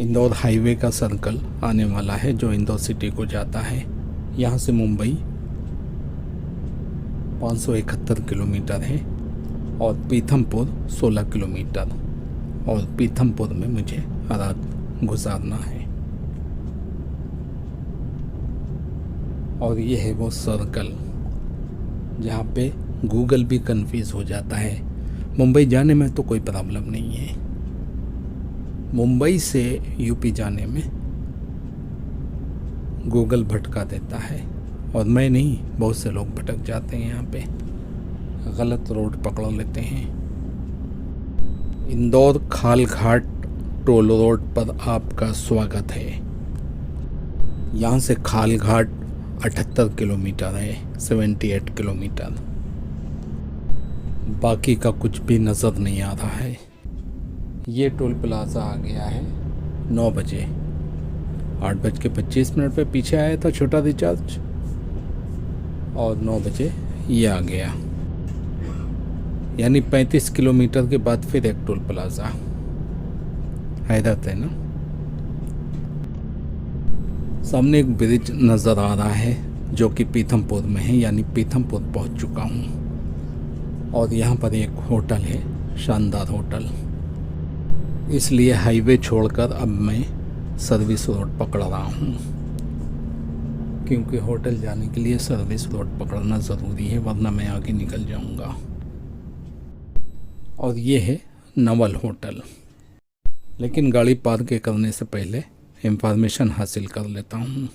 इंदौर हाईवे का सर्कल आने वाला है जो इंदौर सिटी को जाता है। यहाँ से मुंबई 571 किलोमीटर है और पीथमपुर 16 किलोमीटर, और पीथमपुर में मुझे रात गुजारना है। और ये है वो सर्कल जहाँ पे गूगल भी कंफ्यूज हो जाता है। मुंबई जाने में तो कोई प्रॉब्लम नहीं है, मुंबई से यूपी जाने में गूगल भटका देता है। और मैं नहीं, बहुत से लोग भटक जाते हैं, यहाँ पे गलत रोड पकड़ लेते हैं। इंदौर खालघाट टोल रोड पर आपका स्वागत है। यहाँ से खालघाट 78 किलोमीटर है, 78 किलोमीटर। बाकी का कुछ भी नज़र नहीं आ रहा है। ये टोल प्लाज़ा आ गया है 9 बजे। 8:25 पे पीछे आया था छोटा रिचार्ज और 9 बजे ये आ गया, यानी 35 किलोमीटर के बाद फिर एक टोल प्लाज़ा। हैरत है ना। सामने एक ब्रिज नज़र आ रहा है जो कि पीथमपुर में है, यानी पीथमपुर पहुंच चुका हूं। और यहाँ पर एक होटल है, शानदार होटल। इसलिए हाईवे छोड़कर अब मैं सर्विस रोड पकड़ रहा हूँ, क्योंकि होटल जाने के लिए सर्विस रोड पकड़ना ज़रूरी है, वरना मैं आगे निकल जाऊँगा। और ये है नवल होटल। लेकिन गाड़ी पार्क करने से पहले इंफॉर्मेशन हासिल कर लेता हूँ।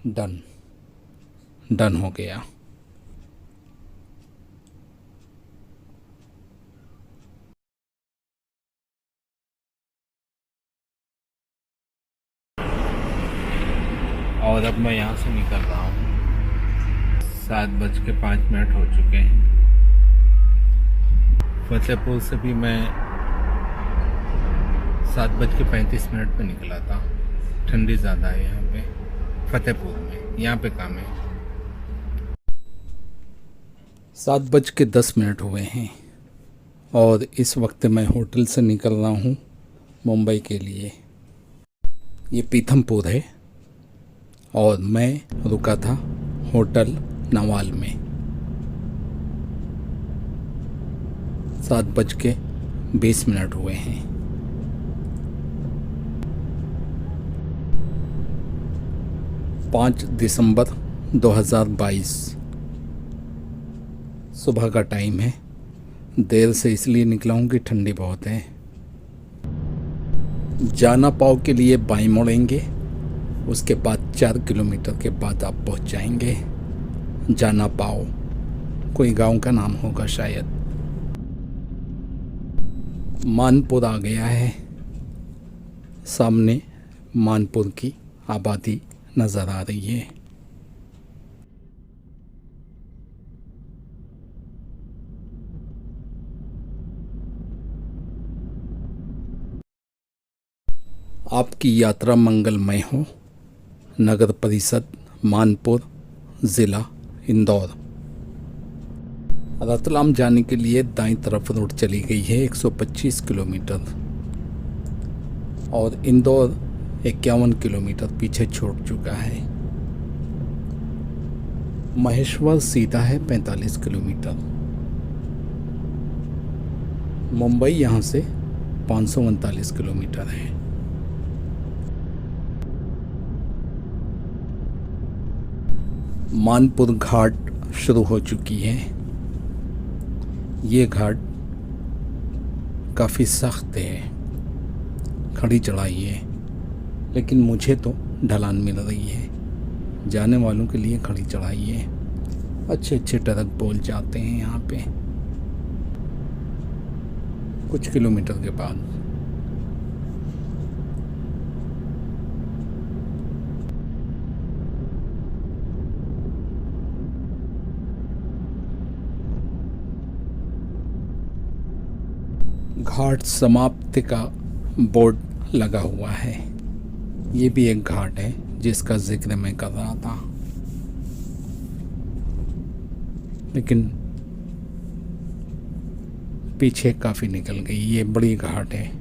डन हो गया। और अब मैं यहाँ से निकल रहा हूँ। 7:05 हो चुके हैं। फतेहपुर से भी मैं 7:35 पे निकला था। ठंडी ज़्यादा है यहाँ पे फतेहपुर में, यहाँ पे काम है। 7:10 हुए हैं और इस वक्त मैं होटल से निकल रहा हूँ मुंबई के लिए। ये पीथमपुर है और मैं रुका था होटल नवाल में। 7:20 हुए हैं। पाँच दिसंबर 2022 सुबह का टाइम है। देर से इसलिए निकला हूँ कि ठंडी बहुत है। जाना पाव के लिए बाईं मुड़ेंगे, उसके बाद 4 किलोमीटर के बाद आप पहुँच जाएंगे जाना पाव। कोई गांव का नाम होगा शायद। मानपुर आ गया है। सामने मानपुर की आबादी नज़र आ रही है। आपकी यात्रा मंगलमय हो। नगर परिषद मानपुर, ज़िला इंदौर। रतलाम जाने के लिए दाईं तरफ रोड चली गई है 125 किलोमीटर और इंदौर 51 किलोमीटर पीछे छोड़ चुका है। महेश्वर सीधा है 45 किलोमीटर। मुंबई यहाँ से 539 किलोमीटर है। मानपुर घाट शुरू हो चुकी है। ये घाट काफ़ी सख्त है, खड़ी चढ़ाई है, लेकिन मुझे तो ढलान मिल रही है। जाने वालों के लिए खड़ी चढ़ाई है। अच्छे अच्छे ट्रक बोल जाते हैं यहाँ पे कुछ किलोमीटर के बाद। घाट समाप्ति का बोर्ड लगा हुआ है। ये भी एक घाट है जिसका जिक्र मैं कर रहा था, लेकिन पीछे काफ़ी निकल गई। ये बड़ी घाट है।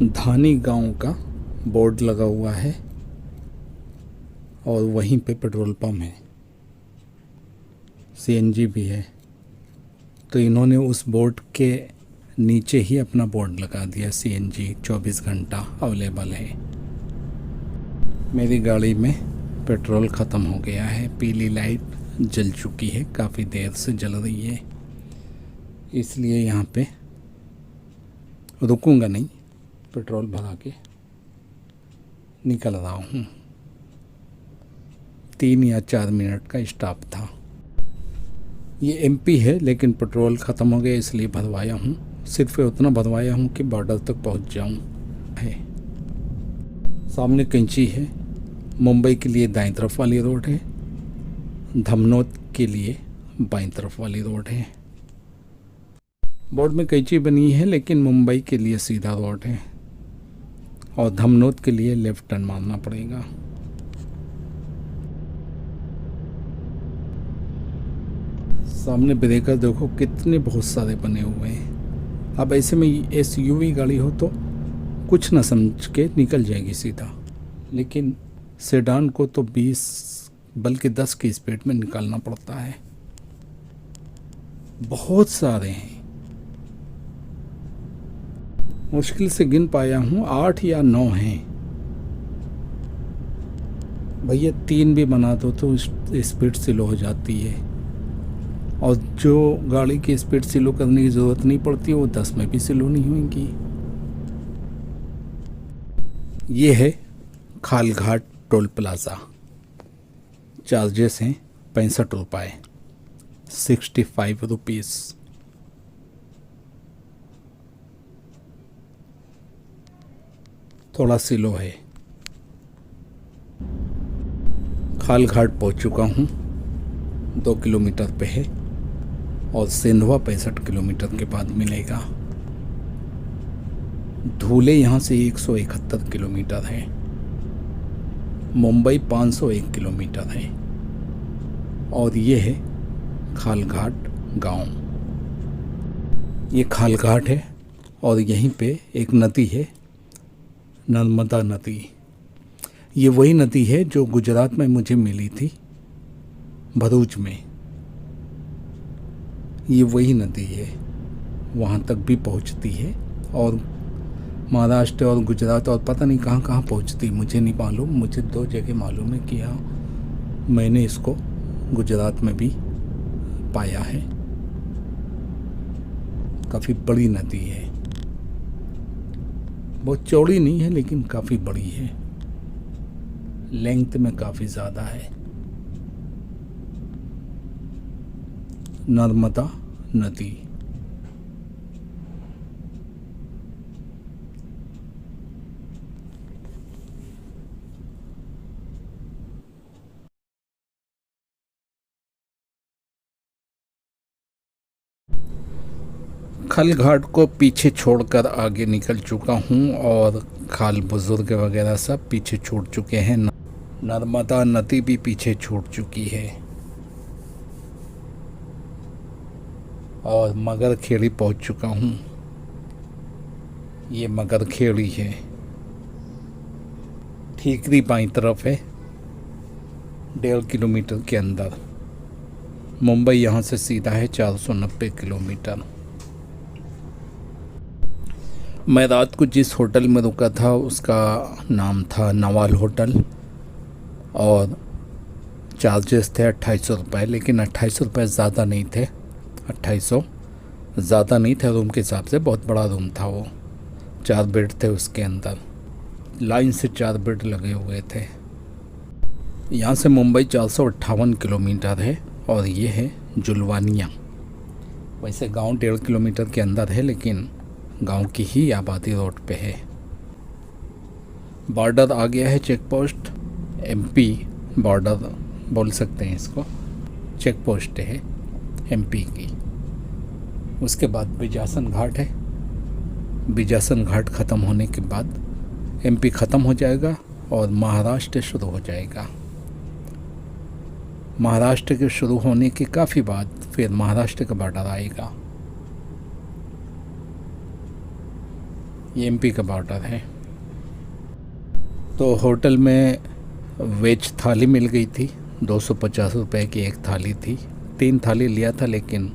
धानी गांव का बोर्ड लगा हुआ है और वहीं पे पेट्रोल पंप है, सीएनजी भी है। तो इन्होंने उस बोर्ड के नीचे ही अपना बोर्ड लगा दिया, सीएनजी 24 घंटा अवेलेबल है। मेरी गाड़ी में पेट्रोल ख़त्म हो गया है। पीली लाइट जल चुकी है, काफ़ी देर से जल रही है, इसलिए यहाँ पे रुकूंगा नहीं, पेट्रोल भरा के निकल रहा हूँ। 3 या 4 मिनट का स्टॉप था। ये एमपी है, लेकिन पेट्रोल ख़त्म हो गया इसलिए भरवाया हूँ। सिर्फ उतना भरवाया हूँ कि बॉर्डर तक पहुँच जाऊँ। है सामने कैंची है। मुंबई के लिए दाईं तरफ वाली रोड है, धमनोत के लिए बाईं तरफ वाली रोड है। बोर्ड में कैंची बनी है, लेकिन मुंबई के लिए सीधा रोड है और धमनोत के लिए लेफ्ट टर्न मारना पड़ेगा। सामने ब्रेकर देखो कितने बहुत सारे बने हुए हैं। अब ऐसे में एसयूवी गाड़ी हो तो कुछ ना समझ के निकल जाएगी सीधा, लेकिन सेडान को तो 20 बल्कि 10 की स्पीड में निकालना पड़ता है। बहुत सारे हैं, मुश्किल से गिन पाया हूँ 8 या 9 हैं। भैया 3 भी बना दो तो स्पीड स्लो हो जाती है, और जो गाड़ी की स्पीड स्लो करने की ज़रूरत नहीं पड़ती वो 10 में भी स्लो नहीं होंगी। ये है खालघाट टोल प्लाज़ा। चार्जेस हैं 65 रुपये, 65 रुपीज़। थोड़ा स्लो है। खालघाट पहुंच चुका हूं, 2 किलोमीटर पे है और सेंधवा 65 किलोमीटर के बाद मिलेगा। धुले यहाँ से 171 किलोमीटर है, मुंबई 501 किलोमीटर है, और ये है खालघाट गांव। ये खालघाट है और यहीं पे एक नदी है, नर्मदा नदी। ये वही नदी है जो गुजरात में मुझे मिली थी, भरूच में। ये वही नदी है, वहाँ तक भी पहुँचती है और महाराष्ट्र और गुजरात और पता नहीं कहाँ कहाँ पहुँचती, मुझे नहीं मालूम। मुझे 2 जगह मालूम है कि हाँ, मैंने इसको गुजरात में भी पाया है। काफ़ी बड़ी नदी है, बहुत चौड़ी नहीं है लेकिन काफ़ी बड़ी है, लेंथ में काफ़ी ज़्यादा है। नर्मदा नदी। खालघाट को पीछे छोड़कर आगे निकल चुका हूँ और खाल बुजुर्ग वगैरह सब पीछे छूट चुके हैं। नर्मदा नदी भी पीछे छूट चुकी है और मगर खेड़ी पहुँच चुका हूँ। ये मगर खेड़ी है, ठीकरी बाईं तरफ है, 1.5 किलोमीटर के अंदर। मुंबई यहाँ से सीधा है 490 किलोमीटर। मैं रात को जिस होटल में रुका था उसका नाम था नवाल होटल और चार्जेस थे 2800 रुपये, लेकिन 2800 रुपये ज़्यादा नहीं थे। 2800 ज़्यादा नहीं थे रूम के हिसाब से, बहुत बड़ा रूम था वो। 4 बेड थे उसके अंदर, लाइन से 4 बेड लगे हुए थे। यहाँ से मुंबई 458 किलोमीटर है और ये है जुलवानिया। वैसे गांव 1.5 किलोमीटर के अंदर है लेकिन गांव की ही आबादी रोड पे है। बॉर्डर आ गया है, चेक पोस्ट एमपी बॉर्डर बोल सकते हैं इसको, चेक पोस्ट है एमपी की। उसके बाद बिजासन घाट है। बिजासन घाट ख़त्म होने के बाद एमपी ख़त्म हो जाएगा और महाराष्ट्र शुरू हो जाएगा। महाराष्ट्र के शुरू होने के काफ़ी बाद फिर महाराष्ट्र का बॉर्डर आएगा। ये एमपी का बॉर्डर है। तो होटल में वेज थाली मिल गई थी, 250 रुपये की एक थाली थी। 3 थाली लिया था लेकिन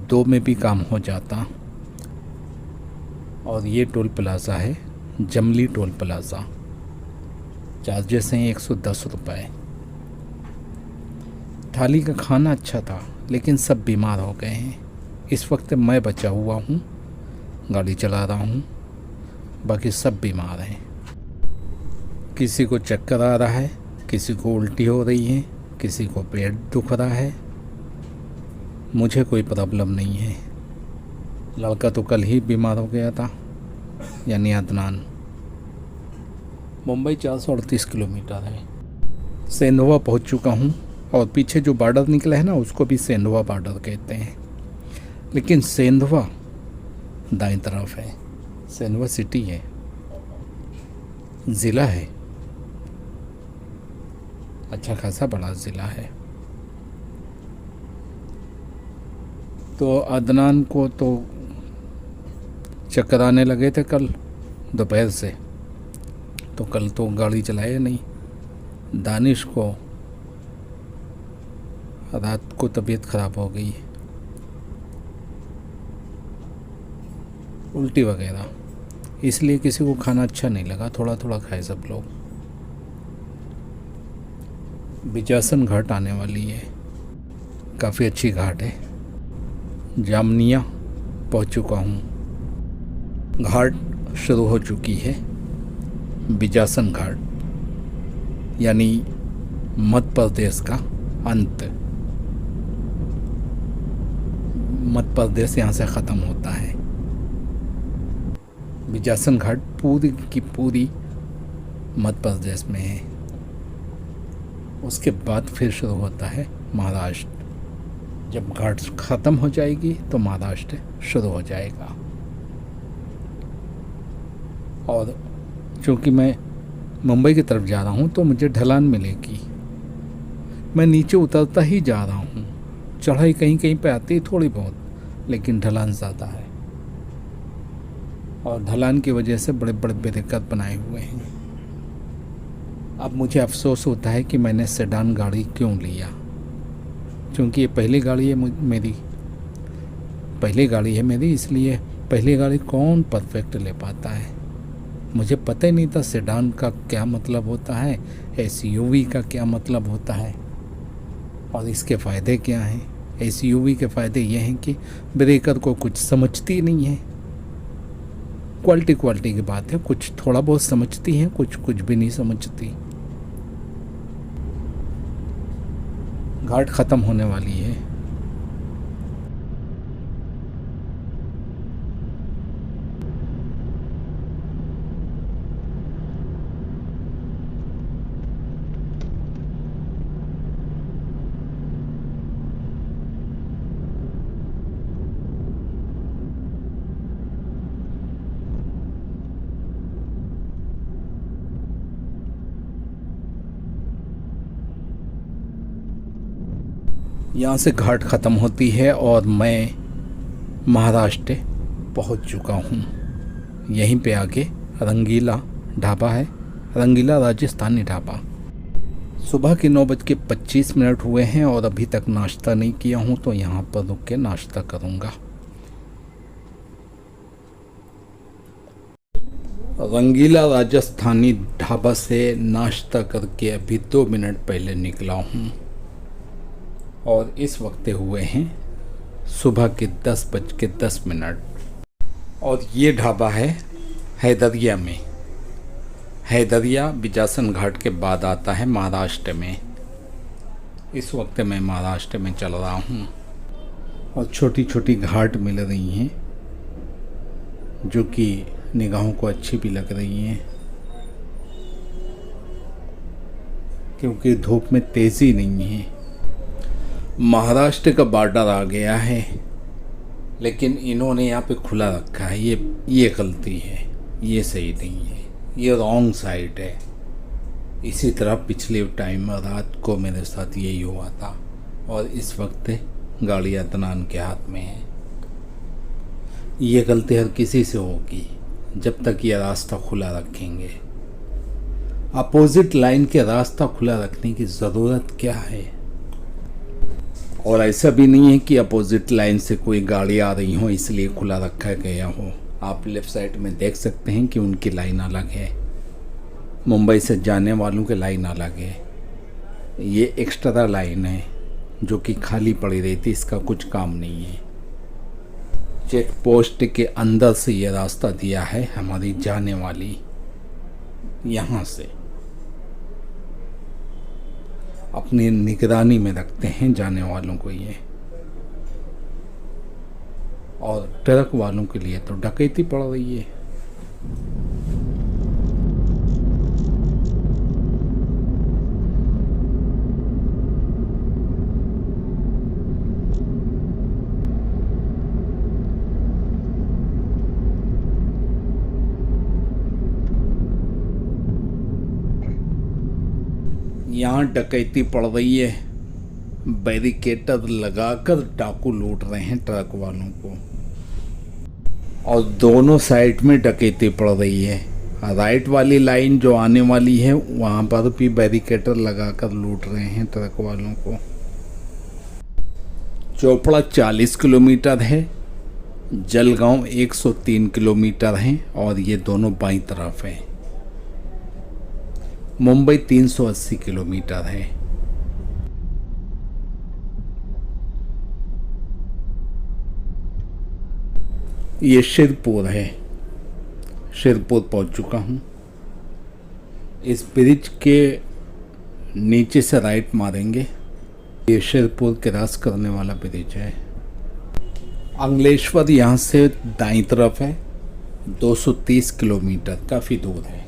2 में भी काम हो जाता। और ये टोल प्लाज़ा है, जमली टोल प्लाज़ा। चार्जेस हैं 110 रुपये। थाली का खाना अच्छा था लेकिन सब बीमार हो गए हैं। इस वक्त मैं बचा हुआ हूँ, गाड़ी चला रहा हूँ, बाकी सब बीमार हैं। किसी को चक्कर आ रहा है, किसी को उल्टी हो रही है, किसी को पेट दुख रहा है। मुझे कोई प्रॉब्लम नहीं है। लड़का तो कल ही बीमार हो गया था, यानी अदनान। मुंबई 438 किलोमीटर है। सेंधवा पहुंच चुका हूं और पीछे जो बॉर्डर निकला है ना उसको भी सेंधवा बॉर्डर कहते हैं, लेकिन सेंधवा दाईं तरफ है। सेंधवा सिटी है, ज़िला है, अच्छा खासा बड़ा ज़िला है। तो अदनान को तो चक्कर आने लगे थे कल दोपहर से, तो कल तो गाड़ी चलाए नहीं। दानिश को रात को तबीयत ख़राब हो गई, उल्टी वगैरह, इसलिए किसी को खाना अच्छा नहीं लगा, थोड़ा थोड़ा खाए सब लोग। बिजासन घाट आने वाली है, काफ़ी अच्छी घाट है। जामनिया पहुंच चुका हूँ, घाट शुरू हो चुकी है। बिजासन घाट यानी मध्य प्रदेश का अंत। मध्य प्रदेश यहाँ से ख़त्म होता है। बिजासन घाट पूरी की पूरी मध्य प्रदेश में है। उसके बाद फिर शुरू होता है महाराष्ट्र। जब घाट ख़त्म हो जाएगी तो महाराष्ट्र शुरू हो जाएगा। और चूँकि मैं मुंबई की तरफ जा रहा हूँ तो मुझे ढलान मिलेगी। मैं नीचे उतरता ही जा रहा हूँ। चढ़ाई कहीं कहीं पे आती है थोड़ी बहुत, लेकिन ढलान ज़्यादा है और ढलान की वजह से बड़े बड़े बेरेकत बनाए हुए हैं। अब मुझे अफसोस होता है कि मैंने सेडान गाड़ी क्यों लिया, क्योंकि ये पहली गाड़ी है मेरी, इसलिए पहली गाड़ी कौन परफेक्ट ले पाता है। मुझे पता ही नहीं था सेडान का क्या मतलब होता है, एसयूवी का क्या मतलब होता है और इसके फ़ायदे क्या हैं। एसयूवी के फ़ायदे ये हैं कि ब्रेकर को कुछ समझती नहीं है। क्वालिटी की बात है, कुछ थोड़ा बहुत समझती हैं, कुछ भी नहीं समझती। घाट ख़त्म होने वाली है। यहाँ से घाट ख़त्म होती है और मैं महाराष्ट्र पहुँच चुका हूँ। यहीं पे आगे रंगीला ढाबा है, रंगीला राजस्थानी ढाबा। सुबह के 9:25 हुए हैं और अभी तक नाश्ता नहीं किया हूँ, तो यहाँ पर रुक के नाश्ता करूँगा। रंगीला राजस्थानी ढाबा से नाश्ता करके अभी 2 मिनट पहले निकला हूँ और इस वक्त हुए हैं सुबह के 10:10। और ये ढाबा है हैदरिया में। हैदरिया बिजासन घाट के बाद आता है महाराष्ट्र में। इस वक्त मैं महाराष्ट्र में चल रहा हूँ और छोटी छोटी घाट मिल रही हैं जो कि निगाहों को अच्छी भी लग रही हैं, क्योंकि धूप में तेज़ी नहीं है। महाराष्ट्र का बॉर्डर आ गया है, लेकिन इन्होंने यहाँ पे खुला रखा है। ये गलती है, ये सही नहीं है, ये रॉन्ग साइड है। इसी तरह पिछले टाइम रात को मेरे साथ यही हुआ था और इस वक्त गाड़ी अदनान के हाथ में है। ये गलती हर किसी से होगी जब तक ये रास्ता खुला रखेंगे। अपोजिट लाइन के रास्ता खुला रखने की ज़रूरत क्या है? और ऐसा भी नहीं है कि अपोजिट लाइन से कोई गाड़ी आ रही हो इसलिए खुला रखा गया हो। आप लेफ़्ट साइड में देख सकते हैं कि उनकी लाइन अलग है, मुंबई से जाने वालों की लाइन अलग है। ये एक्स्ट्रा लाइन है जो कि खाली पड़ी रहती, इसका कुछ काम नहीं है। चेक पोस्ट के अंदर से ये रास्ता दिया है हमारी जाने वाली, यहाँ से अपनी निगरानी में रखते हैं जाने वालों को ये। और ट्रक वालों के लिए तो डकैती पड़ रही है। यहाँ डकैती पड़ रही है, बैरिकेटर लगाकर डाकू लूट रहे हैं ट्रक वालों को। और दोनों साइड में डकैती पड़ रही है। राइट वाली लाइन जो आने वाली है वहाँ पर भी बैरिकेटर लगाकर लूट रहे हैं ट्रक वालों को। चोपड़ा 40 किलोमीटर है, जलगांव 103 किलोमीटर है और ये दोनों बाईं तरफ है। मुंबई 380 किलोमीटर है। ये शिरपुर है, शिरपुर पहुंच चुका हूं। इस ब्रिज के नीचे से राइट मारेंगे, ये शिरपुर क्रॉस करने वाला ब्रिज है। अंगलेश्वर यहाँ से दाईं तरफ है, 230 किलोमीटर, काफ़ी दूर है।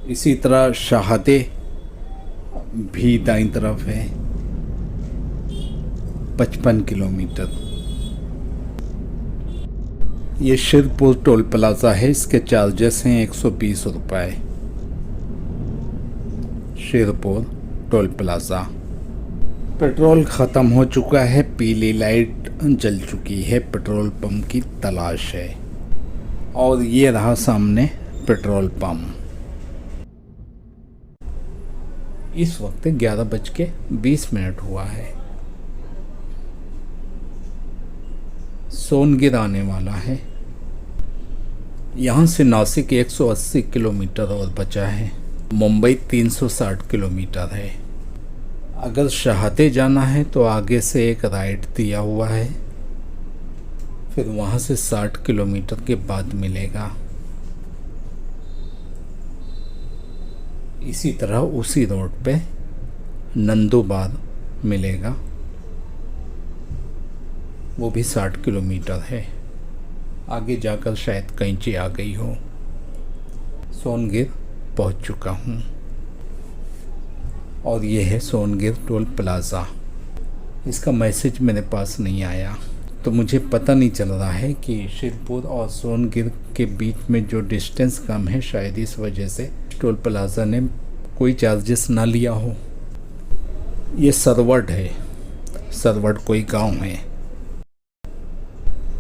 इसी तरह शाहदे भी दाईं तरफ है, 55 किलोमीटर। ये शिरपुर टोल प्लाज़ा है, इसके चार्जेस हैं 120 रुपये। Shirpur toll plaza. पेट्रोल ख़त्म हो चुका है, पीली लाइट जल चुकी है, पेट्रोल पंप की तलाश है। और ये रहा सामने पेट्रोल पंप। इस वक्त 11:20 हुआ है। सोनगिर आने वाला है। यहाँ से नासिक 180 किलोमीटर और बचा है। मुंबई 360 किलोमीटर है। अगर शहादे जाना है तो आगे से एक राइट दिया हुआ है, फिर वहाँ से 60 किलोमीटर के बाद मिलेगा। इसी तरह उसी रोड पे नंदुबार मिलेगा, वो भी 60 किलोमीटर है। आगे जाकर शायद कैंची आ गई हो। सोनगिर पहुंच चुका हूँ और ये है सोनगिर टोल प्लाज़ा। इसका मैसेज मेरे पास नहीं आया, तो मुझे पता नहीं चल रहा है कि शिरपुर और सोनगिर के बीच में जो डिस्टेंस कम है, शायद इस वजह से टोल प्लाज़ा ने कोई चार्जेस ना लिया हो। ये सरवट है, सरवट कोई गांव है।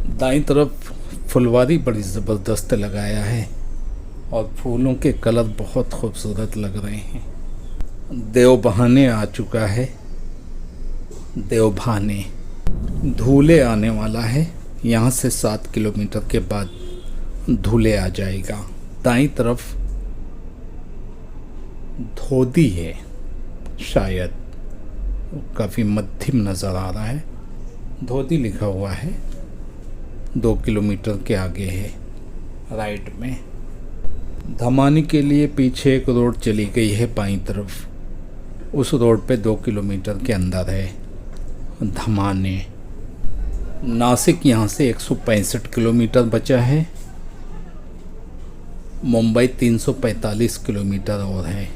दाईं तरफ फुलवारी बड़ी ज़बरदस्त लगाया है और फूलों के कलर बहुत खूबसूरत लग रहे हैं। देवबहाने आ चुका है। देवभाने धूले आने वाला है। यहाँ से 7 किलोमीटर के बाद धूले आ जाएगा। दाईं तरफ धोदी है, शायद काफ़ी मध्यम नज़र आ रहा है। धोदी लिखा हुआ है, 2 किलोमीटर के आगे है राइट में। धमानी के लिए पीछे एक रोड चली गई है बाईं तरफ, उस रोड पे 2 किलोमीटर के अंदर है धमाने। नासिक यहाँ से 165 किलोमीटर बचा है। मुंबई 345 किलोमीटर और है।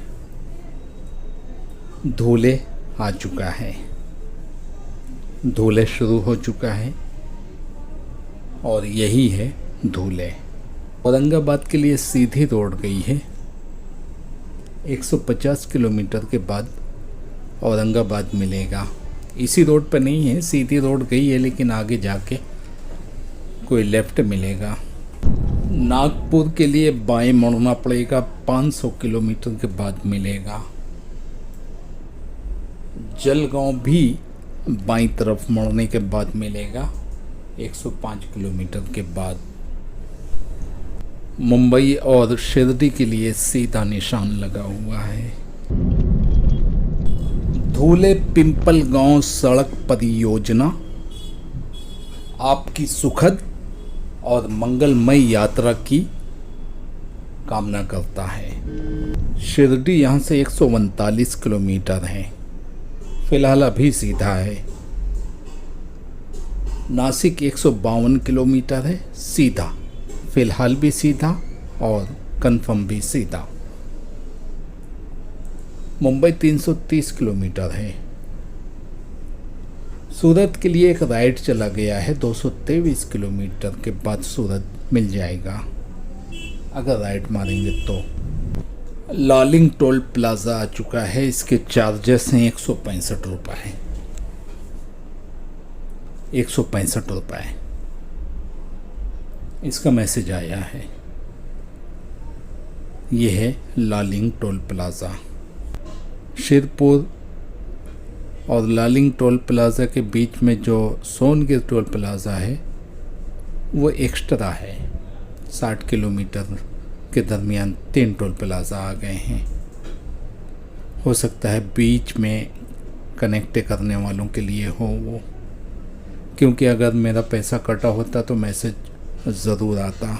धूले आ चुका है, धूले शुरू हो चुका है और यही है धूले। औरंगाबाद के लिए सीधी रोड गई है। 150 किलोमीटर के बाद औरंगाबाद मिलेगा। इसी रोड पर नहीं है, सीधी रोड गई है, लेकिन आगे जाके कोई लेफ्ट मिलेगा। नागपुर के लिए बाएं मुड़ना पड़ेगा, 500 किलोमीटर के बाद मिलेगा। जलगांव भी बाईं तरफ मुड़ने के बाद मिलेगा, 105 किलोमीटर के बाद। मुंबई और शिरडी के लिए सीधा निशान लगा हुआ है। धूले पिंपल गांव सड़क परियोजना आपकी सुखद और मंगलमय यात्रा की कामना करता है। शिरडी यहाँ से 139 किलोमीटर है, फिलहाल अभी सीधा है। नासिक 152 किलोमीटर है सीधा, फिलहाल भी सीधा और कंफर्म भी सीधा। मुंबई 330 किलोमीटर है। सूरत के लिए एक राइट चला गया है, 223 किलोमीटर के बाद सूरत मिल जाएगा अगर राइट मारेंगे तो। लालिंग टोल प्लाज़ा आ चुका है। इसके चार्जेस हैं 165 रुपये। 165 रुपये इसका मैसेज आया है। यह है लालिंग टोल प्लाज़ा। शिरपुर और लालिंग टोल प्लाज़ा के बीच में जो सोनगिर टोल प्लाज़ा है वो एक्स्ट्रा है। 60 किलोमीटर के दरमियान 3 टोल प्लाज़ा आ गए हैं। हो सकता है बीच में कनेक्ट करने वालों के लिए हो वो, क्योंकि अगर मेरा पैसा कटा होता तो मैसेज ज़रूर आता।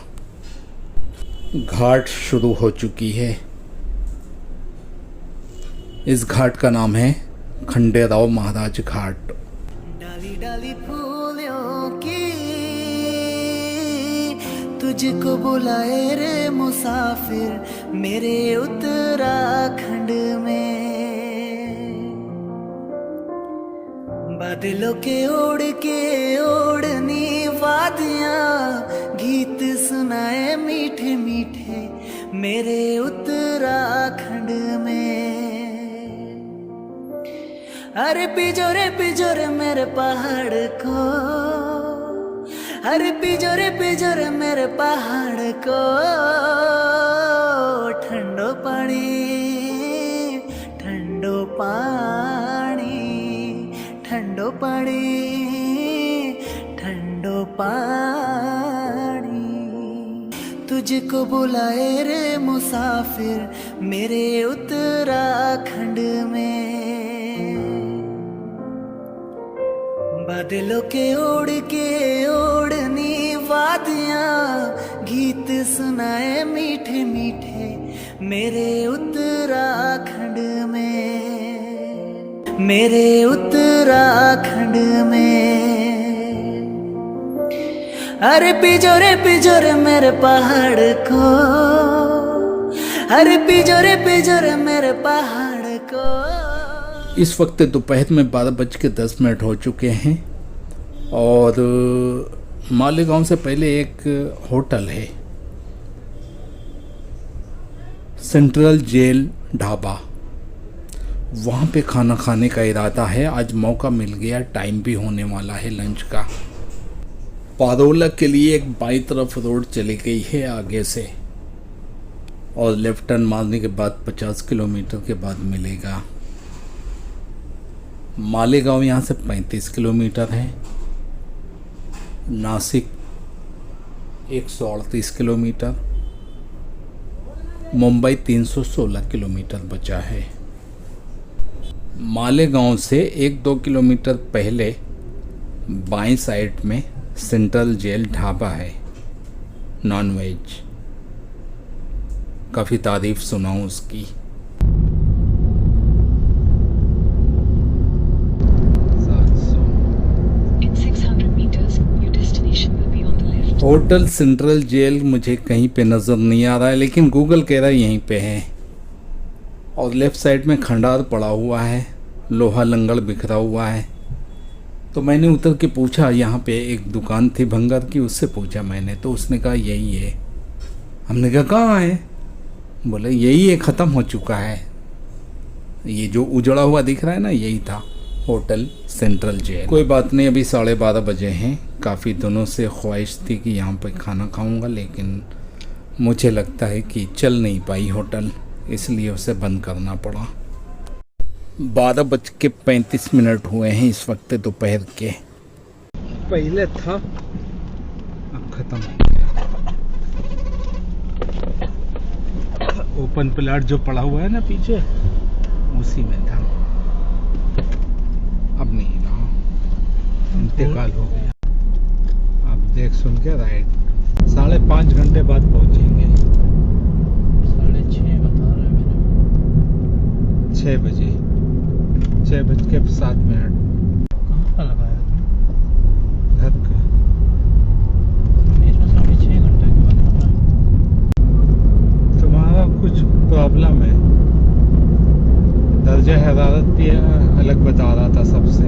घाट शुरू हो चुकी है। इस घाट का नाम है खंडेराव महाराज घाट। डाली डाली फूलों की तुझको बुलाए रे मुसाफिर मेरे उत्तराखंड में। बादलों के ओढ़ के ओढ़नी वादियाँ गीत सुनाए मीठे मीठे मेरे उत्तराखंड में। अरे पिजोरे मेरे पहाड़ को, अरे पिजोरे मेरे पहाड़ को, ठंडो पानी ठंडो पानी ठंडो पानी ठंडो पानी। तुझको बुलाए रे मुसाफिर मेरे उत्तराखंड में। बादलों के ओढ़नी वादियाँ गीत सुनाए उत्तराखंड में। अरे पिजोरे मेरे पहाड़ को, अरे पिजोरे मेरे पहाड़ को। इस वक्त दोपहर में 12:10 हो चुके हैं और मालेगांव से पहले एक होटल है, सेंट्रल जेल ढाबा, वहाँ पे खाना खाने का इरादा है। आज मौका मिल गया, टाइम भी होने वाला है लंच का। पारोला के लिए एक बाई तरफ रोड चली गई है आगे से और लेफ्ट टर्न मारने के बाद 50 किलोमीटर के बाद मिलेगा। मालेगांव यहाँ से 35 किलोमीटर है, नासिक 138 किलोमीटर, मुंबई 316 किलोमीटर बचा है। मालेगांव से 1-2 किलोमीटर पहले बाएं साइड में सेंट्रल जेल ढाबा है, नॉन वेज। काफ़ी तारीफ सुना हूँ उसकी। होटल सेंट्रल जेल मुझे कहीं पे नज़र नहीं आ रहा है, लेकिन गूगल कह रहा है यहीं पे है। और लेफ़्ट साइड में खंडार पड़ा हुआ है, लोहा लंगड़ बिखरा हुआ है। तो मैंने उतर के पूछा, यहाँ पे एक दुकान थी भंगार की, उससे पूछा मैंने, तो उसने कहा यही है। हमने कहा कहाँ है? बोले यही है, ख़त्म हो चुका है। ये जो उजड़ा हुआ दिख रहा है ना, यही था होटल सेंट्रल जेल। कोई बात नहीं, अभी 12:30 बजे हैं। काफ़ी दिनों से ख्वाहिश थी कि यहाँ पे खाना खाऊंगा, लेकिन मुझे लगता है कि चल नहीं पाई होटल, इसलिए उसे बंद करना पड़ा। 12:35 हुए हैं इस वक्त दोपहर के। पहले था, अब ख़त्म हो गया। ओपन प्लाट जो पड़ा हुआ है ना पीछे, उसी में था, अब नहीं रहा, इंतकाल हो गया। अब देख सुन के राइट 5.5 घंटे बाद पहुंचेंगे। 6:30 बता रहा है मेरा। 6 बजे, 6:07। कहाँ का लगाया तुम? घर का। इसमें 6.5 घंटे के बाद बता रहा है। तुम्हारा कुछ प्रॉब्लम है, दर्जा हरारत भी अलग बता रहा था सबसे।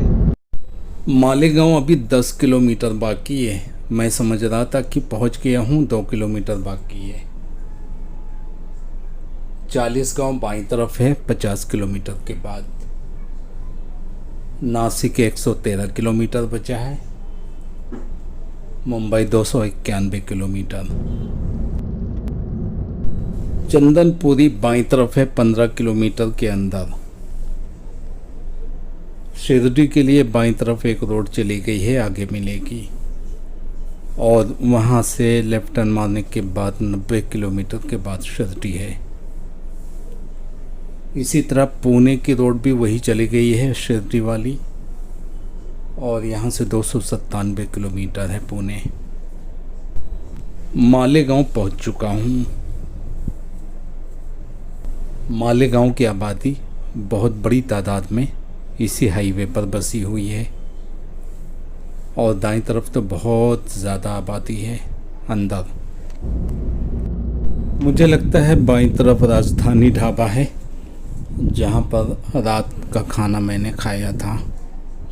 मालेगांव अभी 10 किलोमीटर बाकी है। मैं समझ रहा था कि पहुंच गया हूं, 2 किलोमीटर बाकी है। 40 गांव बाईं तरफ है 50 किलोमीटर के बाद। नासिक 113 किलोमीटर बचा है, मुंबई 291 किलोमीटर। चंदनपुरी बाईं तरफ है 15 किलोमीटर के अंदर। शिरडी के लिए बाईं तरफ एक रोड चली गई है, आगे मिलेगी। और वहाँ से लेफ्ट टर्न मारने के बाद 90 किलोमीटर के बाद शिरडी है। इसी तरह पुणे की रोड भी वही चली गई है, शिरडी वाली। और यहाँ से 297 किलोमीटर है पुणे। मालेगांव पहुँच चुका हूँ। मालेगांव की आबादी बहुत बड़ी तादाद में इसी हाईवे पर बसी हुई है और दाईं तरफ तो बहुत ज़्यादा आबादी है अंदर। मुझे लगता है बाईं तरफ राजधानी ढाबा है, जहाँ पर रात का खाना मैंने खाया था।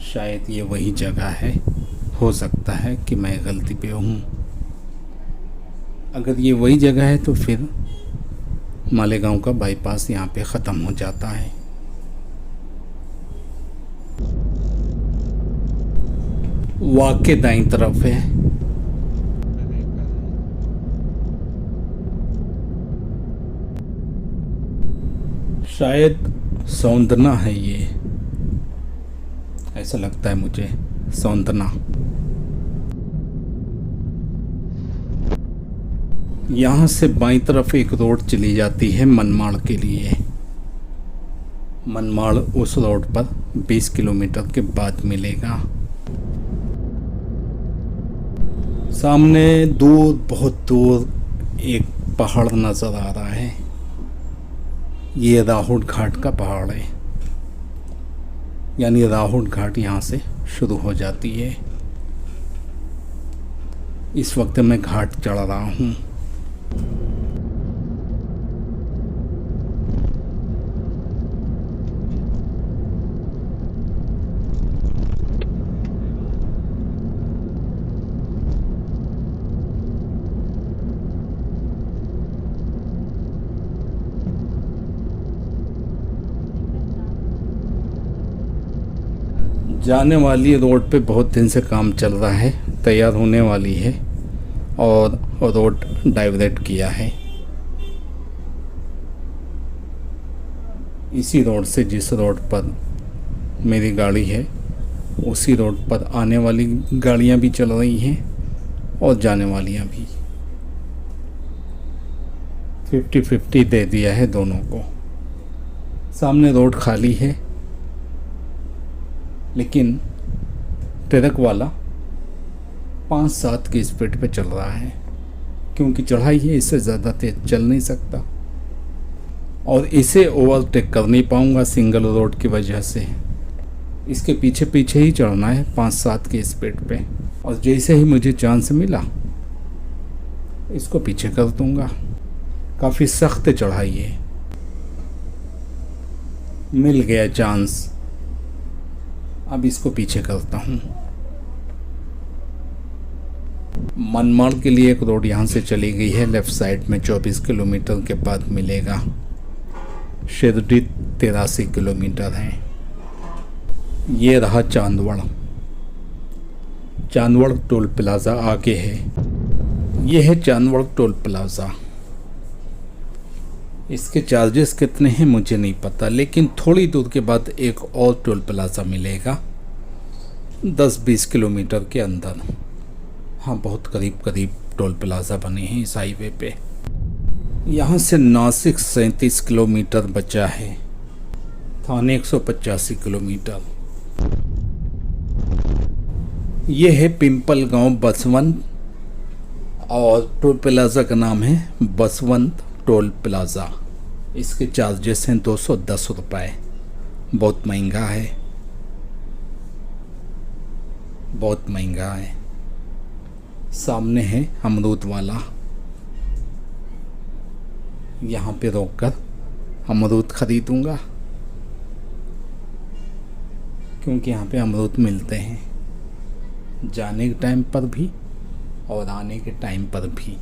शायद ये वही जगह है, हो सकता है कि मैं गलती पे हूँ। अगर ये वही जगह है तो फिर मालेगांव का बाईपास यहाँ पे ख़त्म हो जाता है। वाक के दाईं तरफ है। शायद सौंदना है ये, ऐसा लगता है मुझे, सौंदना। यहाँ से बाईं तरफ एक रोड चली जाती है मनमाड़ के लिए। मनमाड़ उस रोड पर 20 किलोमीटर के बाद मिलेगा। सामने दूर, बहुत दूर एक पहाड़ नज़र आ रहा है। ये राहुल घाट का पहाड़ है, यानी राहुल घाट यहाँ से शुरू हो जाती है। इस वक्त मैं घाट चढ़ रहा हूँ। जाने वाली रोड पे बहुत दिन से काम चल रहा है, तैयार होने वाली है और रोड डाइवर्ट किया है। इसी रोड से, जिस रोड पर मेरी गाड़ी है, उसी रोड पर आने वाली गाड़ियां भी चल रही हैं और जाने वालियां भी। 50-50 दे दिया है दोनों को। सामने रोड खाली है, लेकिन ट्रक वाला 5-7 की स्पीड पे चल रहा है, क्योंकि चढ़ाई है, इससे ज़्यादा तेज चल नहीं सकता और इसे ओवरटेक कर नहीं पाऊंगा सिंगल रोड की वजह से। इसके पीछे पीछे ही चढ़ना है 5-7 की स्पीड पे, और जैसे ही मुझे चांस मिला इसको पीछे कर दूंगा। काफ़ी सख्त चढ़ाई है। मिल गया चांस, अब इसको पीछे करता हूँ। मनमाड़ के लिए एक रोड यहाँ से चली गई है, लेफ्ट साइड में 24 किलोमीटर के बाद मिलेगा। शिरडी 83 किलोमीटर है। ये रहा चांदवड़। चांदवड़ टोल प्लाज़ा आगे है। ये है चांदवड़ टोल प्लाज़ा। इसके चार्जेस कितने हैं मुझे नहीं पता, लेकिन थोड़ी दूर के बाद एक और टोल प्लाज़ा मिलेगा 10-20 किलोमीटर के अंदर। हाँ, बहुत करीब करीब टोल प्लाज़ा बने हैं इस हाईवे पे। यहाँ से नासिक 37 किलोमीटर बचा है, थाने 185 किलोमीटर। ये है पिंपलगांव बसवंत और टोल प्लाज़ा का नाम है बसवंत टोल प्लाज़ा। इसके चार्जेस हैं 210 रुपये। बहुत महंगा है, बहुत महंगा है। सामने है अमरूद वाला, यहाँ पे रोककर अमरूद खरीदूंगा, क्योंकि यहाँ पे अमरूद मिलते हैं जाने के टाइम पर भी और आने के टाइम पर भी।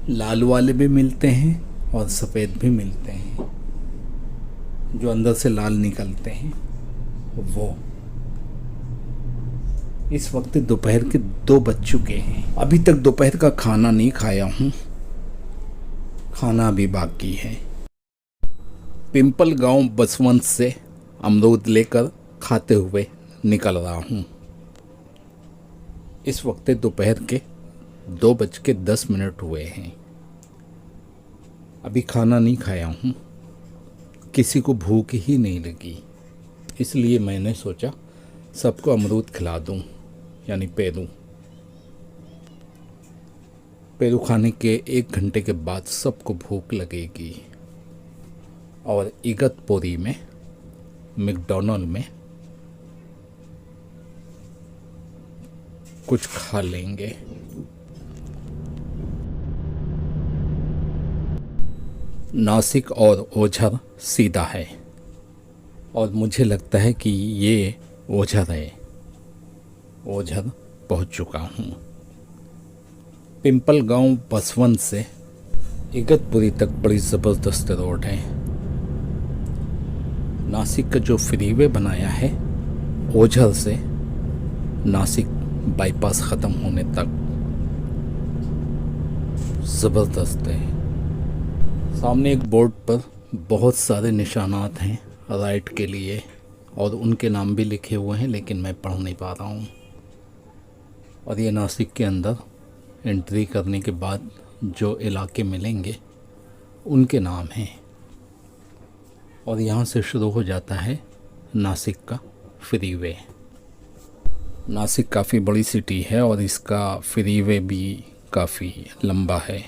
लाल वाले भी मिलते हैं और सफ़ेद भी मिलते हैं, जो अंदर से लाल निकलते हैं वो। इस वक्त दोपहर के 2 बज चुके हैं। अभी तक दोपहर का खाना नहीं खाया हूँ, खाना अभी बाकी है। पिंपलगांव बसवंत से अमरूद लेकर खाते हुए निकल रहा हूँ। इस वक्त दोपहर के 2:10 हुए हैं। अभी खाना नहीं खाया हूँ, किसी को भूख ही नहीं लगी, इसलिए मैंने सोचा सबको अमरूद खिला दूँ, यानी पेरू। पेरू खाने के 1 घंटे के बाद सबको भूख लगेगी और इगतपुरी में मैकडॉनल्ड में कुछ खा लेंगे। नासिक और ओझर सीधा है और मुझे लगता है कि ये ओझर है। ओझर पहुंच चुका हूँ। पिंपल गांव बसवंत से इगतपुरी तक बड़ी ज़बरदस्त रोड है। नासिक का जो फ्रीवे बनाया है ओझर से नासिक बाईपास ख़त्म होने तक ज़बरदस्त है। सामने एक बोर्ड पर बहुत सारे निशानात हैं राइट के लिए और उनके नाम भी लिखे हुए हैं, लेकिन मैं पढ़ नहीं पा रहा हूँ। और ये नासिक के अंदर एंट्री करने के बाद जो इलाके मिलेंगे उनके नाम हैं। और यहाँ से शुरू हो जाता है नासिक का फ्रीवे। नासिक काफ़ी बड़ी सिटी है और इसका फ्रीवे भी काफ़ी लंबा है।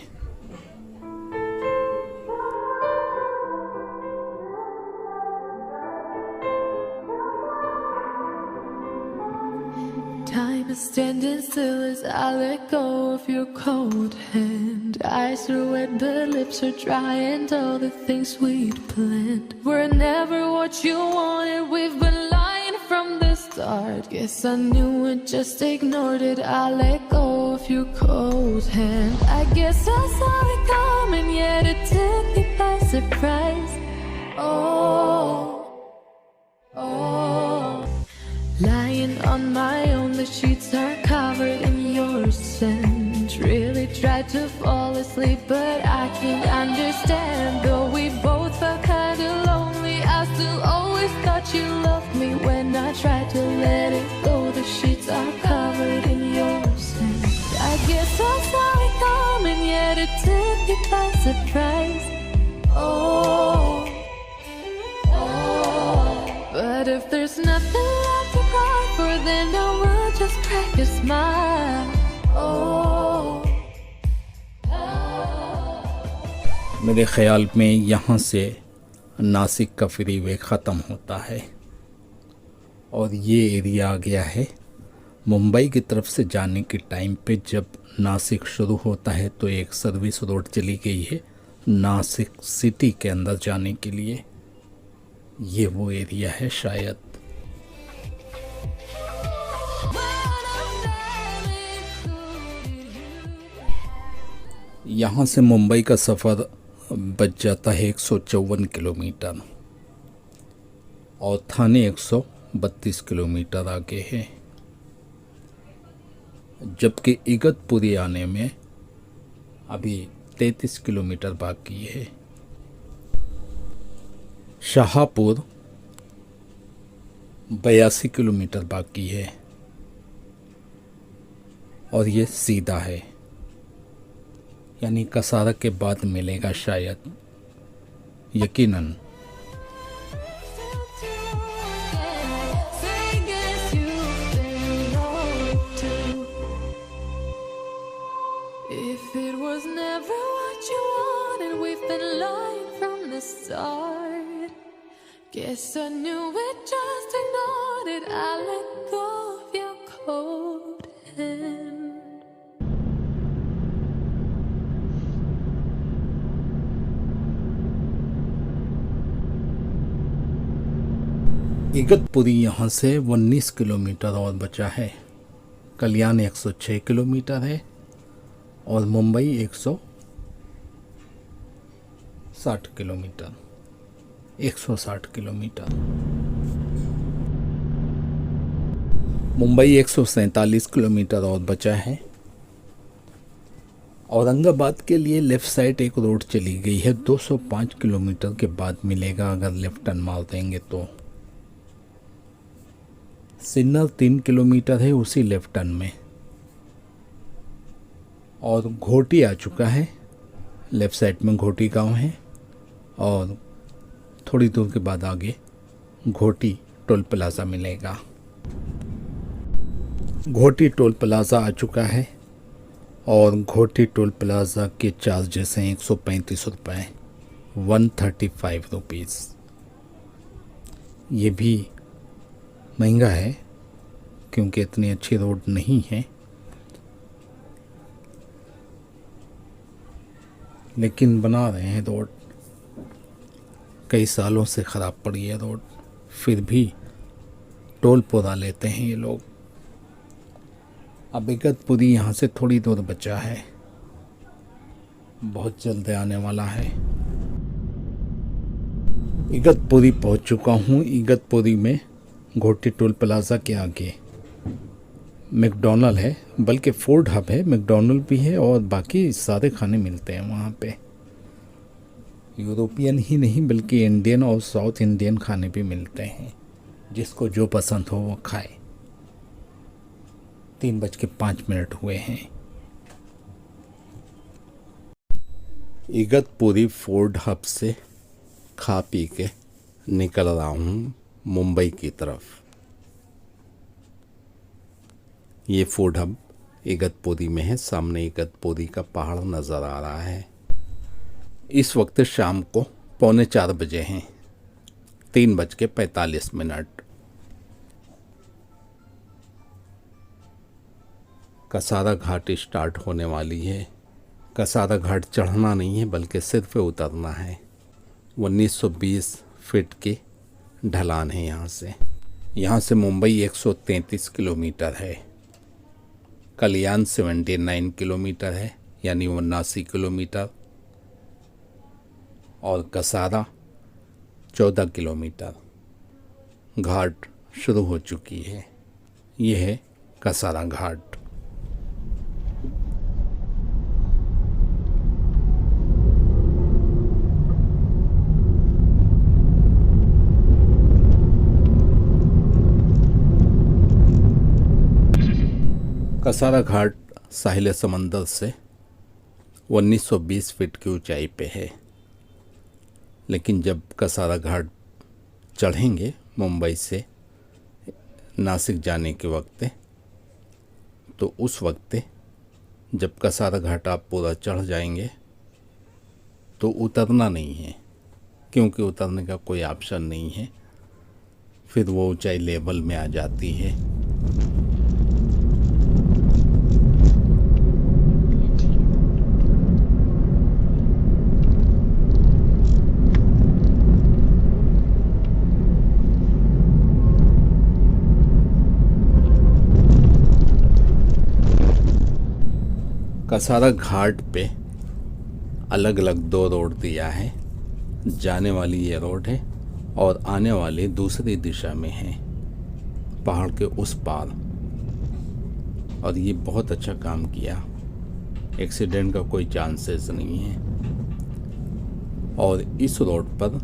Time is standing still as I let go of your cold hand. Eyes are wet, but lips are dry, and all the things we'd planned were never what you wanted. We've been lying from the start. Guess I knew it, just ignored it. I let go of your cold hand. I guess I saw it coming, yet it took me by surprise. Oh. Lying on my own, the sheets are covered in your scent. Really tried to fall asleep, but I can't understand. Though we both felt kinda lonely, I still always thought you loved me. When I tried to let it go, the sheets are covered in your scent. I guess I saw it coming, yet it took me by surprise. Oh. But if there's nothing left to cry for, then I will just crack a smile. Oh. मेरे ख़्याल में यहाँ से नासिक का freeway ख़त्म होता है और ये एरिया आ गया है मुंबई की तरफ से जाने के टाइम पे। जब नासिक शुरू होता है तो एक सर्विस रोड चली गई है नासिक सिटी के अंदर जाने के लिए। ये वो एरिया है शायद। यहाँ से मुंबई का सफ़र बच जाता है 154 किलोमीटर और थाने 132 किलोमीटर आगे है, जबकि इगतपुरी आने में अभी 33 किलोमीटर बाकी है। शाहपुर 82 किलोमीटर बाकी है और ये सीधा है, यानी कसारा के बाद मिलेगा शायद, यकीनन। If it was never what you wanted, we've been lying from the start. Guess I knew it, just ignored it. I let go of your cold hand. Igatpuri यहाँ से 19 किलोमीटर और बचा है। कल्याण 106 किलोमीटर है और Mumbai 160 kilometre 160 kilometre. Mumbai 147 kilometre और बचा है। औरंगाबाद के लिए लेफ़्ट साइड एक रोड चली गई है, 205 किलोमीटर के बाद मिलेगा अगर लेफ्ट टर्न मार देंगे तो। सिन्नर 3 किलोमीटर है उसी लेफ्ट टर्न में। और घोटी आ चुका है, लेफ़्ट साइड में घोटी गांव है और थोड़ी दूर के बाद आगे घोटी टोल प्लाज़ा मिलेगा। घोटी टोल प्लाज़ा आ चुका है और घोटी टोल प्लाज़ा के चार्जेस हैं 135 रुपये, 135 रुपीज़। ये भी महंगा है क्योंकि इतनी अच्छी रोड नहीं है, लेकिन बना रहे हैं रोड। कई सालों से ख़राब पड़ी है रोड, फिर भी टोल पुरा लेते हैं ये लोग। अब इगतपुरी यहाँ से थोड़ी दूर बचा है, बहुत जल्द आने वाला है। इगतपुरी पहुंच चुका हूं। इगतपुरी में घोटी टोल प्लाजा के आगे मैकडॉनल्ड है, बल्कि फूड हब है। मैकडॉनल्ड भी है और बाकी सारे खाने मिलते हैं वहाँ पे। यूरोपियन ही नहीं बल्कि इंडियन और साउथ इंडियन खाने भी मिलते हैं। जिसको जो पसंद हो वो खाए। 3:05 हुए हैं। इगतपुरी फूड हब से खा पी के निकल रहा हूँ मुंबई की तरफ। ये फूड हब इगतपुरी में है। सामने इगतपुरी का पहाड़ नज़र आ रहा है। इस वक्त शाम को 3:45 बजे हैं। 3:45। कसारा घाट स्टार्ट होने वाली है। कसारा घाट चढ़ना नहीं है बल्कि सिर्फ उतरना है। 1920 फीट की ढलान है यहाँ से मुंबई 133 किलोमीटर है। कल्याण 79 किलोमीटर है, यानी 79 किलोमीटर। और कसारा 14 किलोमीटर। घाट शुरू हो चुकी है। यह है कसारा घाट। कसारा घाट साहिल समंदर से 1920 फीट की ऊंचाई पे है। लेकिन जब कसारा घाट चढ़ेंगे मुंबई से नासिक जाने के वक्त, तो उस वक्त जब कसारा घाट आप पूरा चढ़ जाएंगे तो उतरना नहीं है, क्योंकि उतरने का कोई ऑप्शन नहीं है। फिर वो ऊंचाई लेवल में आ जाती है। कसारा घाट पे अलग अलग 2 रोड दिया है। जाने वाली ये रोड है और आने वाली दूसरी दिशा में है, पहाड़ के उस पार। और ये बहुत अच्छा काम किया। एक्सीडेंट का कोई चांसेस नहीं है। और इस रोड पर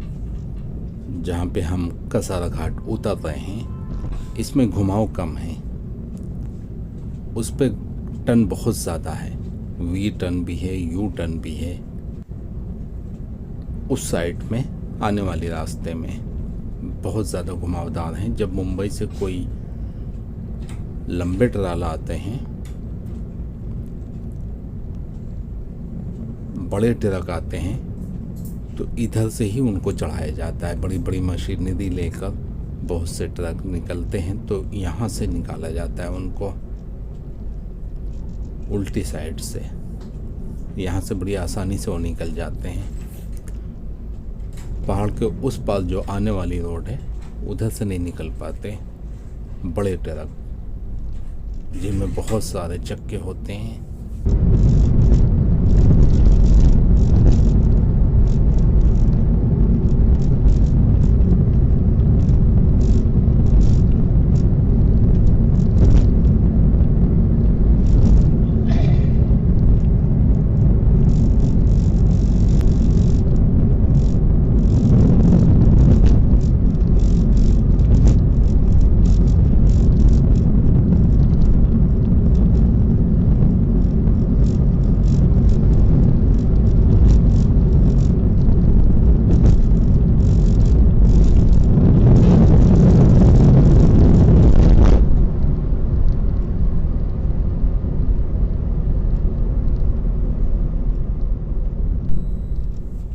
जहाँ पे हम कसारा घाट उतर रहे हैं, इसमें घुमाव कम है। उस पर टर्न बहुत ज़्यादा है। वी टर्न भी है, यू टर्न भी है। उस साइड में आने वाले रास्ते में बहुत ज़्यादा घुमावदार हैं। जब मुंबई से कोई लंबे ट्राला आते हैं, बड़े ट्रक आते हैं, तो इधर से ही उनको चढ़ाया जाता है। बड़ी बड़ी मशीनरी लेकर बहुत से ट्रक निकलते हैं, तो यहाँ से निकाला जाता है उनको उल्टी साइड से। यहाँ से बड़ी आसानी से वो निकल जाते हैं। पहाड़ के उस पार जो आने वाली रोड है, उधर से नहीं निकल पाते बड़े ट्रक, जिनमें बहुत सारे चक्के होते हैं।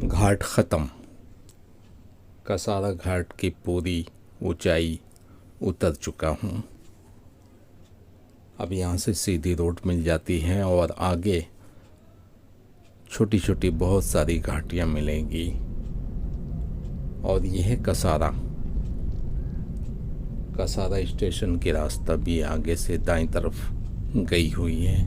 घाट ख़त्म। कसारा घाट की पूरी ऊंचाई उतर चुका हूँ। अब यहाँ से सीधी रोड मिल जाती है और आगे छोटी छोटी बहुत सारी घाटियाँ मिलेंगी। और यह है कसारा। कसारा स्टेशन की रास्ता भी आगे से दाईं तरफ गई हुई है।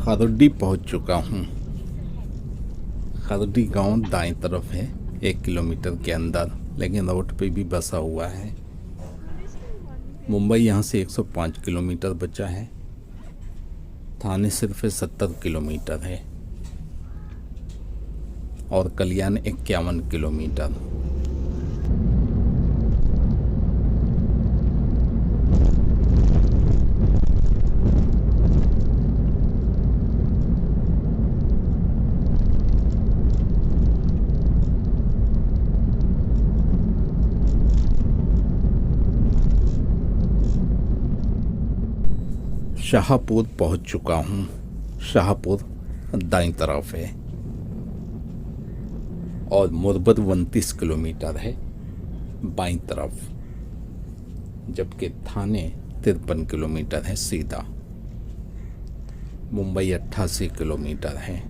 खरडी पहुंच चुका हूं। खरडी गांव दाएं तरफ है, 1 किलोमीटर के अंदर, लेकिन रोड पे भी बसा हुआ है। मुंबई यहाँ से 105 किलोमीटर बचा है। थाने सिर्फ 70 किलोमीटर है और कल्याण 51 किलोमीटर। शाहपुर पहुंच चुका हूं। शाहपुर दाईं तरफ है और मुरबत 29 किलोमीटर है बाईं तरफ, जबकि थाने 53 किलोमीटर है सीधा। मुंबई 88 किलोमीटर है।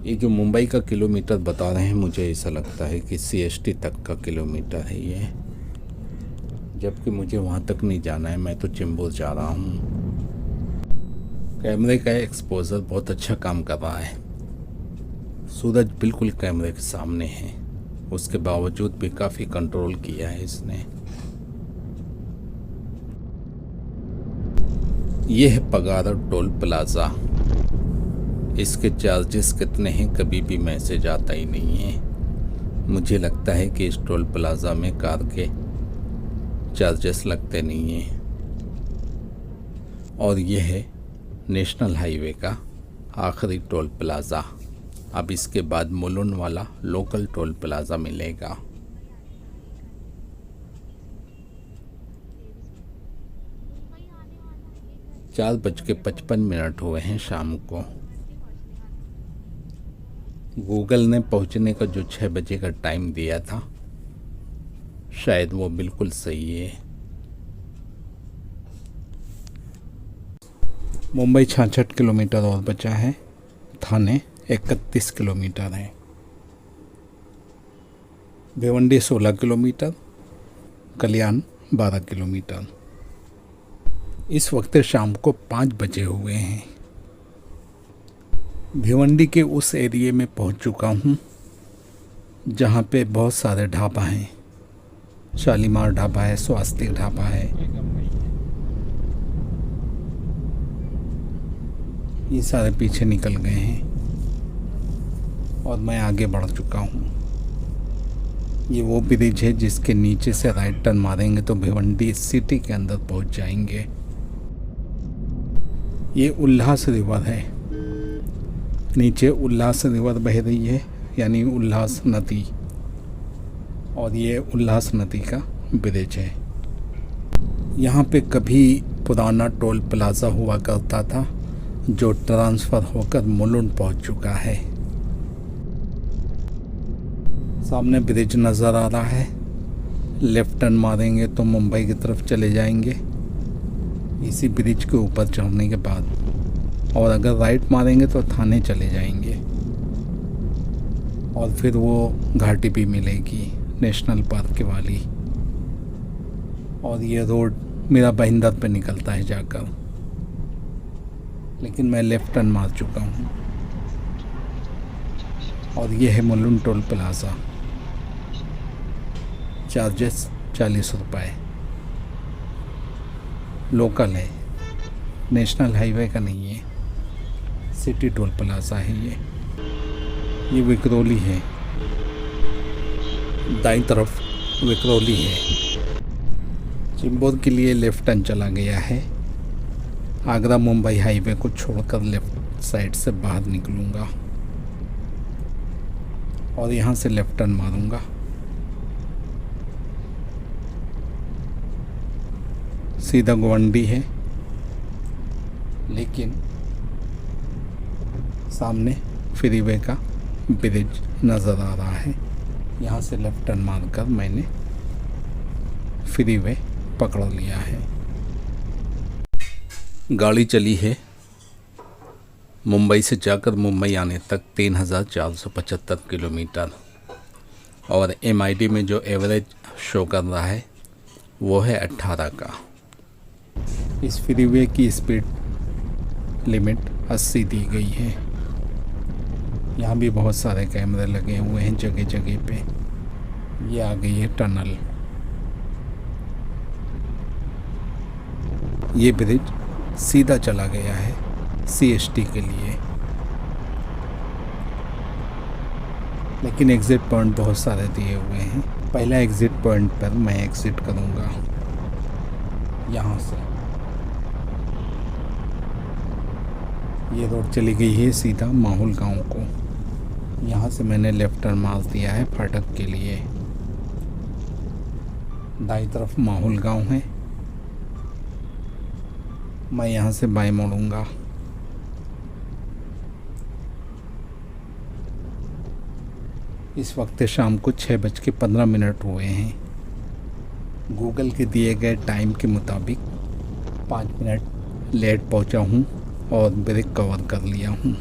ये जो मुंबई का किलोमीटर बता रहे हैं, मुझे ऐसा लगता है कि CST तक का किलोमीटर है ये, जबकि मुझे वहाँ तक नहीं जाना है। मैं तो चेंबूर जा रहा हूँ। कैमरे का एक्सपोजर बहुत अच्छा काम कर रहा है। सूरज बिल्कुल कैमरे के सामने है, उसके बावजूद भी काफ़ी कंट्रोल किया है इसने। यह है पगारा टोल प्लाज़ा। इसके चार्जेस कितने हैं कभी भी मैसेज आता ही नहीं है। मुझे लगता है कि इस टोल प्लाज़ा में कार के चार्जेस लगते नहीं हैं। और यह है नेशनल हाईवे का आखिरी टोल प्लाज़ा। अब इसके बाद मुलुंड वाला लोकल टोल प्लाज़ा मिलेगा। चार 4:55 हुए हैं शाम को। गूगल ने पहुंचने का जो 6 बजे का टाइम दिया था, शायद वो बिल्कुल सही है। मुंबई 66 किलोमीटर और बचा है। थाने 31 किलोमीटर है। भिवंडी 16 किलोमीटर, कल्याण 12 किलोमीटर। इस वक्त शाम को 5 बजे हुए हैं। भिवंडी के उस एरिए में पहुंच चुका हूं जहां पे बहुत सारे ढाबा हैं। शालीमार ढाबा है, स्वास्तिक ढाबा है। ये सारे पीछे निकल गए हैं और मैं आगे बढ़ चुका हूँ। ये वो ब्रिज है जिसके नीचे से राइट टर्न मारेंगे तो भिवंडी सिटी के अंदर पहुँच जाएंगे। ये उल्लास रिवर है। नीचे उल्लास रिवर बह रही है, यानी उल्लास नदी, और ये उल्लास नदी का ब्रिज है। यहाँ पे कभी पुराना टोल प्लाज़ा हुआ करता था जो ट्रांसफ़र होकर मुलुंड पहुँच चुका है। सामने ब्रिज नज़र आ रहा है। लेफ्ट टर्न मारेंगे तो मुंबई की तरफ चले जाएंगे इसी ब्रिज के ऊपर चढ़ने के बाद, और अगर राइट मारेंगे तो थाने चले जाएंगे और फिर वो घाटी भी मिलेगी नेशनल पार्क वाली। और ये रोड मेरा भाईंदर पे निकलता है जाकर, लेकिन मैं लेफ्ट टर्न मार चुका हूँ। और ये है मुलुंड टोल प्लाज़ा। चार्जेस 40 रुपये। लोकल है, नेशनल हाईवे का नहीं है, सिटी टोल प्लाज़ा है ये विक्रोली है। दाईं तरफ विक्रोली है। चेंबूर के लिए लेफ्ट टर्न चला गया है। आगरा मुंबई हाईवे को छोड़कर लेफ्ट साइड से बाहर निकलूँगा और यहाँ से लेफ्ट टर्न मारूँगा। सीधा गोवंडी है, लेकिन सामने फ्रीवे का ब्रिज नज़र आ रहा है। यहाँ से लेफ्ट टर्न मारकर मैंने फ्रीवे पकड़ लिया है। गाड़ी चली है मुंबई से जाकर मुंबई आने तक 3475 किलोमीटर, और MID में जो एवरेज शो कर रहा है वो है 18 का। इस फ्रीवे की स्पीड लिमिट 80 दी गई है। यहाँ भी बहुत सारे कैमरे लगे हुए हैं जगह जगह पे। ये आ गई है टनल। ये ब्रिज सीधा चला गया है CST के लिए, लेकिन एग्ज़िट पॉइंट बहुत सारे दिए हुए हैं। पहला एग्ज़िट पॉइंट पर मैं एग्ज़िट करूँगा यहाँ से। ये रोड चली गई है सीधा माहौल गांव को। यहाँ से मैंने लेफ्ट टर्न मार दिया है फाटक के लिए। दाईं तरफ माहौल गांव है। मैं यहाँ से बाएं मोड़ूंगा। इस वक्त शाम को 6:15 हुए हैं। गूगल के दिए गए टाइम के मुताबिक 5 मिनट लेट पहुँचा हूँ और ब्रेक कवर कर लिया हूँ।